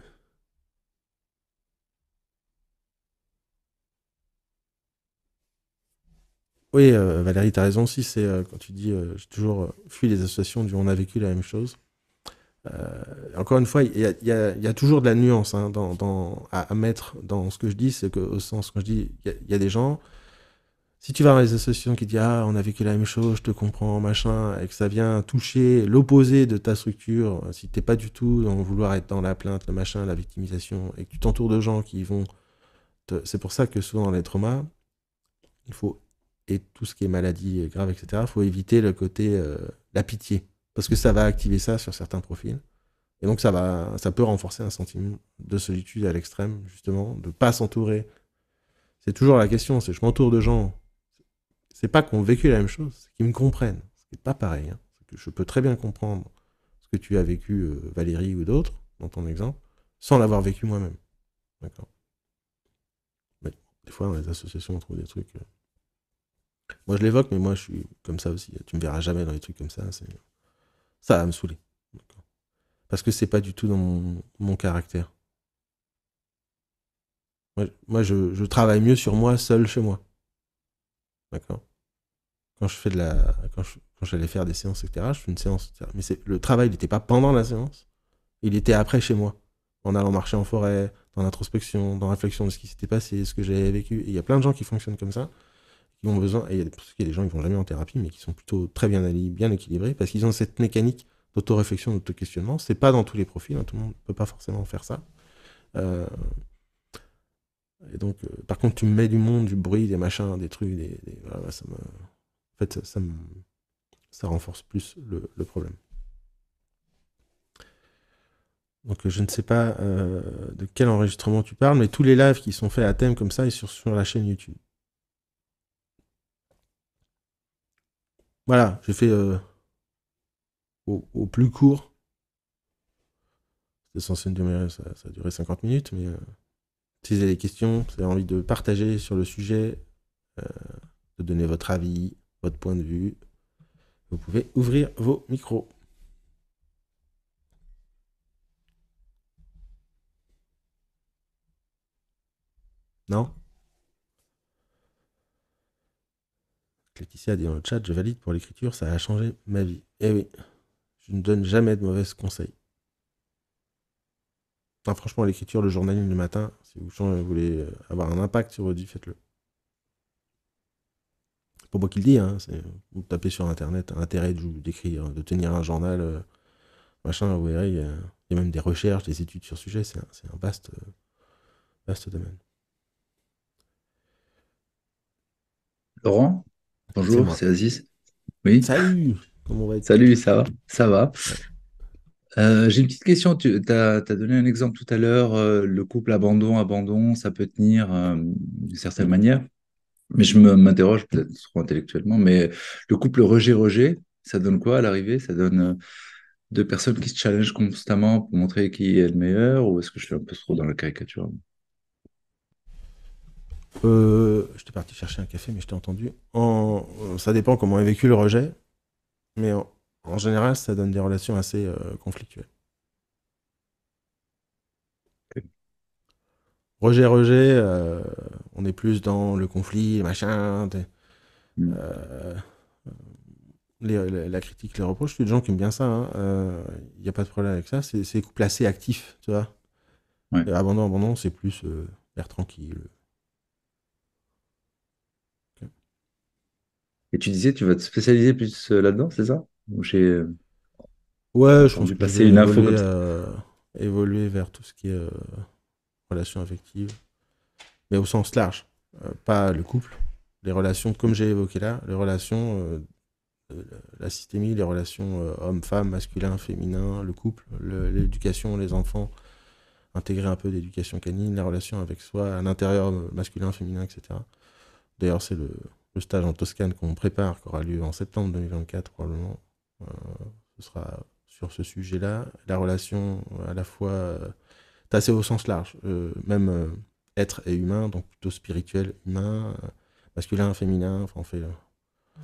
Oui, Valérie, t'as raison aussi. C'est quand tu dis j'ai toujours fui les associations du on a vécu la même chose. Encore une fois, il y a toujours de la nuance hein, à mettre dans ce que je dis. C'est que, au sens, quand je dis, il y a des gens, si tu vas dans les associations qui disent ah, on a vécu la même chose, je te comprends, machin, et que ça vient toucher l'opposé de ta structure, si t'es pas du tout dans vouloir être dans la plainte, le machin, la victimisation, et que tu t'entoures de gens qui vont. C'est pour ça que souvent dans les traumas, il faut, et tout ce qui est maladie grave, etc., il faut éviter le côté la pitié. Parce que ça va activer ça sur certains profils. Et donc ça peut renforcer un sentiment de solitude à l'extrême, justement, de pas s'entourer. C'est toujours la question, c'est je m'entoure de gens, c'est pas qu'on vécu la même chose, c'est qu'ils me comprennent. C'est pas pareil. Hein. C'est que je peux très bien comprendre ce que tu as vécu, Valérie ou d'autres, dans ton exemple, sans l'avoir vécu moi-même. D'accord. Mais des fois, dans les associations, on trouve des trucs. Moi, je l'évoque, mais moi, je suis comme ça aussi. Tu me verras jamais dans les trucs comme ça. Ça va me saouler. Parce que c'est pas du tout dans mon caractère. Moi, je travaille mieux sur moi seul chez moi. D'accord. Quand je fais de la. Quand j'allais faire des séances, etc., je fais une séance, etc. Mais le travail, il n'était pas pendant la séance. Il était après chez moi. En allant marcher en forêt, dans l'introspection, dans la réflexion de ce qui s'était passé, ce que j'avais vécu. Et il y a plein de gens qui fonctionnent comme ça, qui ont besoin. Et parce qu'il y a des gens qui vont jamais en thérapie, mais qui sont plutôt très bien alliés, bien équilibrés, parce qu'ils ont cette mécanique d'auto-réflexion, d'auto-questionnement. C'est pas dans tous les profils, hein, tout le monde ne peut pas forcément faire ça. Euh, et donc, par contre, tu me mets du monde, du bruit, des machins, des trucs, voilà, ça me. En fait, ça renforce plus le problème. Donc je ne sais pas de quel enregistrement tu parles, mais tous les lives qui sont faits à thème comme ça, ils sont sur la chaîne YouTube. Voilà, j'ai fait au plus court. C'était censé durer, ça a duré 50 minutes, mais si vous avez des questions, si vous avez envie de partager sur le sujet, euh, de donner votre avis, votre point de vue, vous pouvez ouvrir vos micros. Non? Laetitia a dit dans le chat, je valide pour l'écriture, ça a changé ma vie. Eh oui, je ne donne jamais de mauvais conseils. Non, franchement, l'écriture, le journaling le matin, si vous voulez avoir un impact sur votre vie, faites-le. C'est pas moi qui le dis, hein, vous tapez sur internet intérêt d'écrire, de tenir un journal, machin, vous verrez, il y a même des recherches, des études sur le sujet, c'est un vaste domaine. Laurent, C'est bonjour, moi. c'est Aziz. Oui, Salut! Comment vas-tu? salut, ça va? Ça va. Ouais. J'ai une petite question. Tu as donné un exemple tout à l'heure, le couple abandon, ça peut tenir d'une certaine Mm. manière. Mais m'interroge peut-être trop intellectuellement, mais le couple rejet-rejet, ça donne quoi à l'arrivée? Ça donne deux personnes qui se challengent constamment pour montrer qui est le meilleur, ou est-ce que je suis un peu trop dans la caricature? J'étais parti chercher un café, mais je t'ai entendu. Ça dépend comment est vécu le rejet, mais en général, ça donne des relations assez conflictuelles. Rejet, on est plus dans le conflit, les machins, Hmm. euh, la critique, les reproches. Il y a des gens qui aiment bien ça, il n'y a pas de problème avec ça. C'est couple assez actif, tu vois. Ouais. Et abandon, c'est plus l'air tranquille. Ok. Et tu disais, tu vas te spécialiser plus là-dedans, c'est ça? Ou j'ai Ouais, je pense entendu que je passer vais une info comme ça. évoluer vers tout ce qui est relations affectives, mais au sens large. Pas le couple, les relations, comme j'ai évoqué là, les relations, euh, la systémie, les relations homme-femme, masculin, féminin, le couple, l'éducation, les enfants, intégrer un peu d'éducation canine, les relations avec soi, à l'intérieur masculin, féminin, etc. D'ailleurs, c'est le stage en Toscane qu'on prépare, qui aura lieu en septembre 2024 probablement. Euh, Ce sera sur ce sujet-là. La relation à la fois, c'est assez au sens large, même être et humain, donc plutôt spirituel, humain, masculin, féminin, enfin on fait...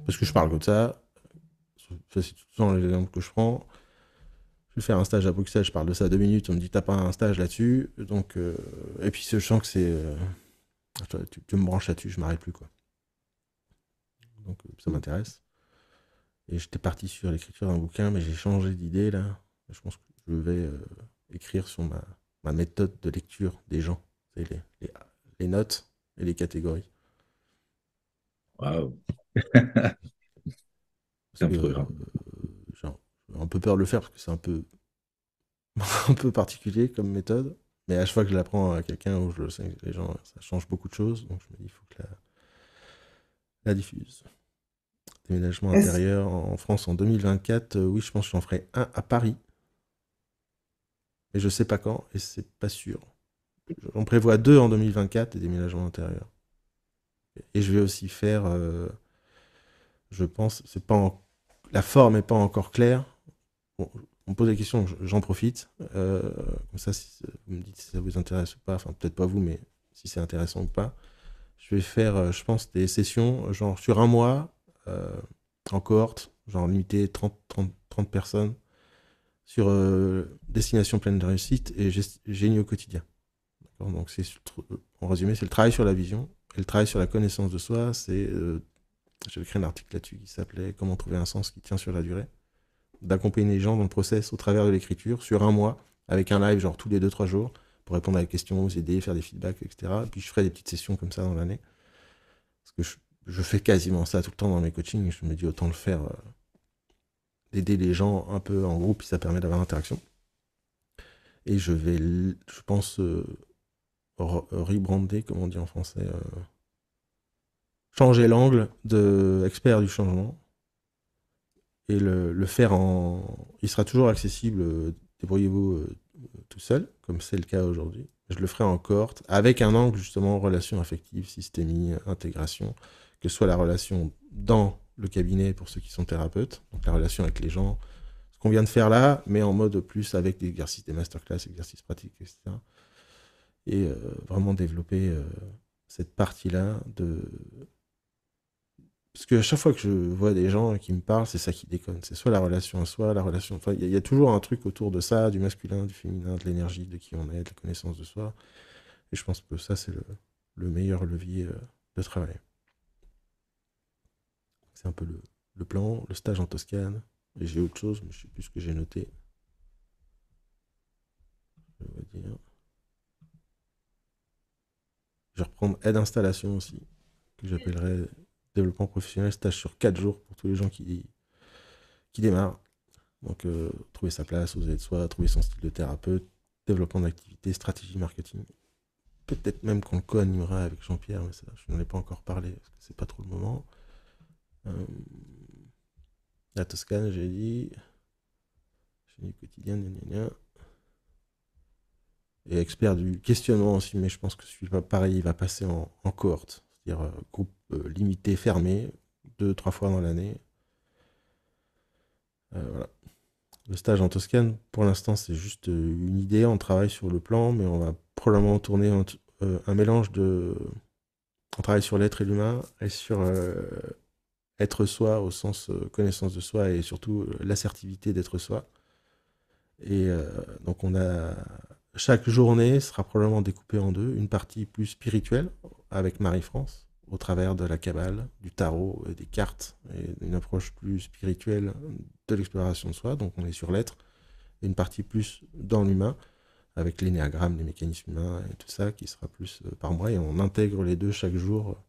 parce que je parle comme ça, c'est tout le temps l'exemple que je prends. Je vais faire un stage à Bruxelles, je parle de ça 2 minutes, on me dit t'as pas un stage là-dessus, donc et puis je sens que c'est tu me branches là-dessus, je m'arrête plus quoi. Donc ça m'intéresse. Et j'étais parti sur l'écriture d'un bouquin, mais j'ai changé d'idée là. Je pense que je vais écrire sur ma méthode de lecture des gens, c'est les notes et les catégories. Waouh, Parce c'est un que programme. j'ai un peu peur de le faire parce que c'est un peu un peu particulier comme méthode. Mais à chaque fois que je l'apprends à quelqu'un où je sais que les gens, ça change beaucoup de choses, donc je me dis il faut que la diffuse. Déménagement Est-ce intérieur en France en 2024, oui, je pense que j'en ferai un à Paris, mais je sais pas quand et c'est pas sûr. J'en prévois deux en 2024, des déménagements intérieurs. Et je vais aussi faire, je pense, c'est pas la forme n'est pas encore claire. Bon, on me pose des questions, j'en profite. Comme ça, si vous me dites si ça vous intéresse ou pas, enfin peut-être pas vous, mais si c'est intéressant ou pas. Je vais faire, je pense, des sessions, genre sur un mois, en cohorte, genre limité 30 personnes, sur destination pleine de réussite et génie au quotidien. D'accord. Donc, en résumé, c'est le travail sur la vision et le travail sur la connaissance de soi. J'avais écrit un article là-dessus qui s'appelait Comment trouver un sens qui tient sur la durée. D'accompagner les gens dans le process au travers de l'écriture sur un mois, avec un live genre tous les 2-3 jours, pour répondre à des questions, aux aider, faire des feedbacks, etc. Et puis je ferai des petites sessions comme ça dans l'année. Parce que je fais quasiment ça tout le temps dans mes coachings. Je me dis autant le faire, d'aider les gens un peu en groupe, puis ça permet d'avoir l'interaction. Et je pense, rebrander, comme on dit en français, changer l'angle de expert du changement et le faire il sera toujours accessible, débrouillez-vous tout seul, comme c'est le cas aujourd'hui. Je le ferai en cohorte, avec un angle justement relation affective, systémie, intégration, que ce soit la relation dans le cabinet pour ceux qui sont thérapeutes, donc la relation avec les gens, ce qu'on vient de faire là, mais en mode plus avec des exercices, des masterclass, exercices pratiques, etc. Et vraiment développer cette partie-là Parce qu'à chaque fois que je vois des gens qui me parlent, c'est ça qui déconne. C'est soit la relation à soi, la relation... Enfin, il y a toujours un truc autour de ça, du masculin, du féminin, de l'énergie, de qui on est, de la connaissance de soi. Et je pense que ça, c'est le meilleur levier de travail. C'est un peu le plan, le stage en Toscane. Et j'ai autre chose, mais je ne sais plus ce que j'ai noté. Je vais dire. Je vais reprendre aide installation aussi, que j'appellerais développement professionnel, stage sur 4 jours pour tous les gens qui démarrent. Donc, trouver sa place, oser être soi, trouver son style de thérapeute, développement d'activité, stratégie marketing. Peut-être même qu'on le co-animera avec Jean-Pierre, mais ça, je n'en ai pas encore parlé, parce que c'est pas trop le moment. La Toscane, j'ai dit. Génie quotidien, gna gna gna. Et expert du questionnement aussi, mais je pense que celui-là, pareil, il va passer en cohorte. C'est-à-dire groupe limité, fermé, 2-3 fois dans l'année. Voilà. Le stage en Toscane, pour l'instant, c'est juste une idée. On travaille sur le plan, mais on va probablement tourner un mélange de. On travaille sur l'être et l'humain et sur être soi au sens connaissance de soi et surtout l'assertivité d'être soi. Et donc, chaque journée sera probablement découpée en deux. Une partie plus spirituelle avec Marie-France, au travers de la Kabbale, du tarot, des cartes, et une approche plus spirituelle de l'exploration de soi. Donc on est sur l'être. Et une partie plus dans l'humain, avec l'énéagramme, les mécanismes humains et tout ça, qui sera plus par mois. Et on intègre les deux chaque jour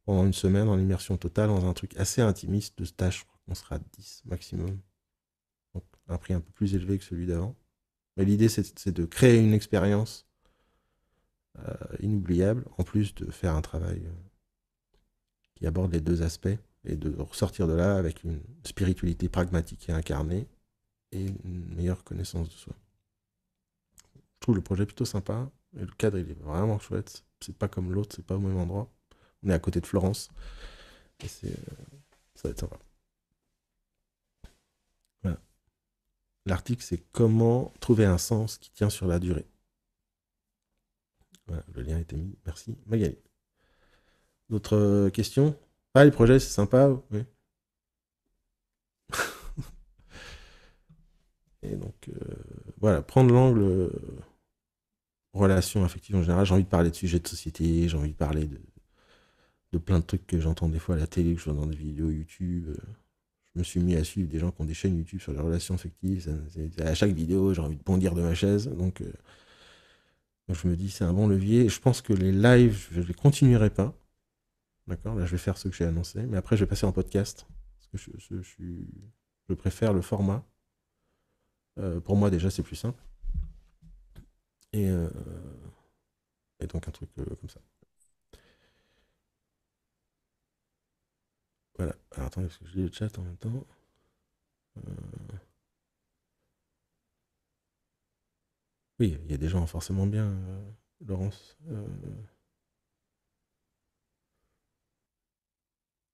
pendant une semaine en immersion totale dans un truc assez intimiste de stage. Je crois qu'on sera 10 maximum. Donc un prix un peu plus élevé que celui d'avant. Mais l'idée, c'est de créer une expérience inoubliable, en plus de faire un travail qui aborde les deux aspects, et de ressortir de là avec une spiritualité pragmatique et incarnée, et une meilleure connaissance de soi. Je trouve le projet plutôt sympa, et le cadre, il est vraiment chouette. C'est pas comme l'autre, c'est pas au même endroit. On est à côté de Florence, et ça va être sympa. Voilà. L'article, c'est comment trouver un sens qui tient sur la durée. Voilà, le lien a été mis. Merci, Magali. D'autres questions? Ah, les projets, c'est sympa. Oui. Et donc, voilà, prendre l'angle relation affective en général. J'ai envie de parler de sujets de société, j'ai envie de parler de plein de trucs que j'entends des fois à la télé, que je vois dans des vidéos YouTube. Je me suis mis à suivre des gens qui ont des chaînes YouTube sur les relations affectives. À chaque vidéo, j'ai envie de bondir de ma chaise. Donc je me dis, c'est un bon levier. Et je pense que les lives, je ne les continuerai pas. D'accord? Là, je vais faire ce que j'ai annoncé. Mais après, je vais passer en podcast. Parce que je préfère le format. Pour moi, déjà, c'est plus simple. Et donc, un truc comme ça. Voilà. Alors, attendez, parce que je lis le chat en même temps. Oui, il y a des gens forcément bien, Laurence.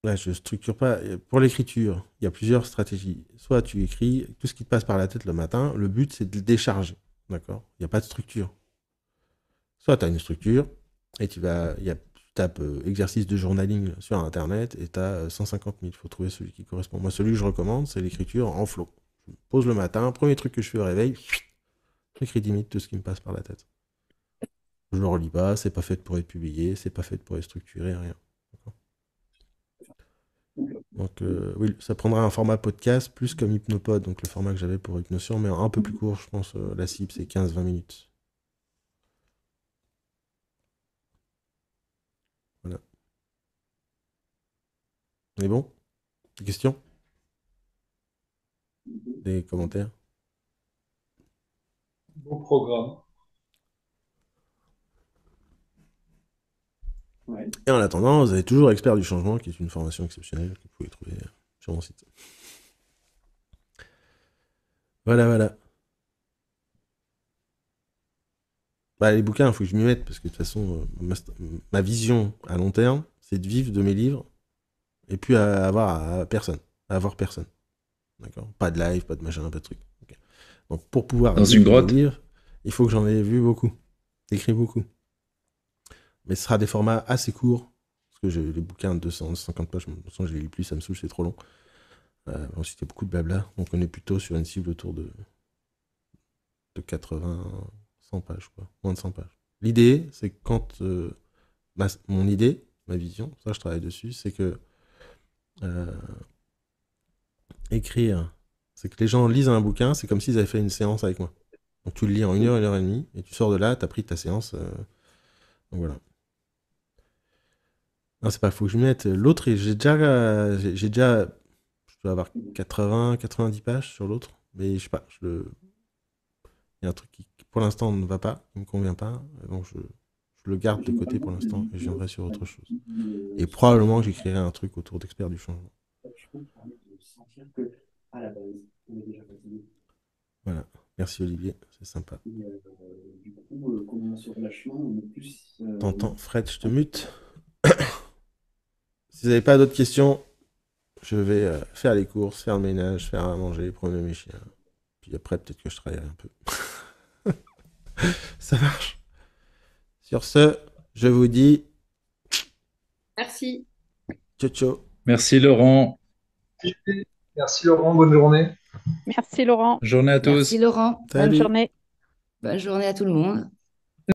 Là, je structure pas. Pour l'écriture, il y a plusieurs stratégies. Soit tu écris tout ce qui te passe par la tête le matin. Le but, c'est de le décharger. D'accord? Il n'y a pas de structure. Soit tu as une structure et tu tapes exercice de journaling sur Internet et tu as 150 000. Il faut trouver celui qui correspond. Moi, celui que je recommande, c'est l'écriture en flow. Je me pose le matin, premier truc que je fais au réveil, j'écris 10 minutes tout ce qui me passe par la tête. Je le relis pas, c'est pas fait pour être publié, c'est pas fait pour être structuré, rien. Donc oui, ça prendra un format podcast plus comme Hypnopod, donc le format que j'avais pour Hypnotion, mais un peu plus court, je pense. La cible, c'est 15-20 minutes. Voilà. On est bon? Des questions? Des commentaires? Beau programme. Ouais. Et en attendant, vous avez toujours Expert du changement, qui est une formation exceptionnelle que vous pouvez trouver sur mon site. Voilà. Bah, les bouquins, il faut que je m'y mette, parce que de toute façon, ma vision à long terme, c'est de vivre de mes livres, et puis à avoir personne. D'accord? Pas de live, pas de machin, pas de truc. Okay. Donc pour pouvoir Dans une grotte, lire, il faut que j'en ai vu beaucoup, écrit beaucoup. Mais ce sera des formats assez courts, parce que j'ai les bouquins de 250 pages, de toute façon je les lis plus, ça me saoule, c'est trop long. Ensuite il y a beaucoup de blabla, donc on est plutôt sur une cible autour de 80, 100 pages, quoi. Moins de 100 pages. L'idée, c'est que quand mon idée, ma vision, ça je travaille dessus, c'est que écrire, c'est que les gens lisent un bouquin, c'est comme s'ils avaient fait une séance avec moi. Donc tu le lis en 1 heure et demie, et tu sors de là, t'as pris ta séance. Donc voilà. Non, c'est pas, faut que je m'y mette. L'autre, j'ai déjà, je dois avoir 80, 90 pages sur l'autre, mais je sais pas, il y a un truc qui pour l'instant ne va pas, qui me convient pas, donc je le garde de côté pour l'instant et je viendrai sur autre chose. Et probablement que j'écrirai un truc autour d'experts du changement. Voilà. Merci Olivier, c'est sympa. T'entends, Fred, je te mute. Si vous n'avez pas d'autres questions, je vais faire les courses, faire le ménage, faire à manger, promener mes chiens. Puis après, peut-être que je travaillerai un peu. Ça marche. Sur ce, je vous dis Merci. ciao ciao. merci Laurent. Merci Laurent, bonne journée. Merci Laurent. Journée à tous. Merci Laurent. Bonne Salut. journée. Bonne journée à tout le monde.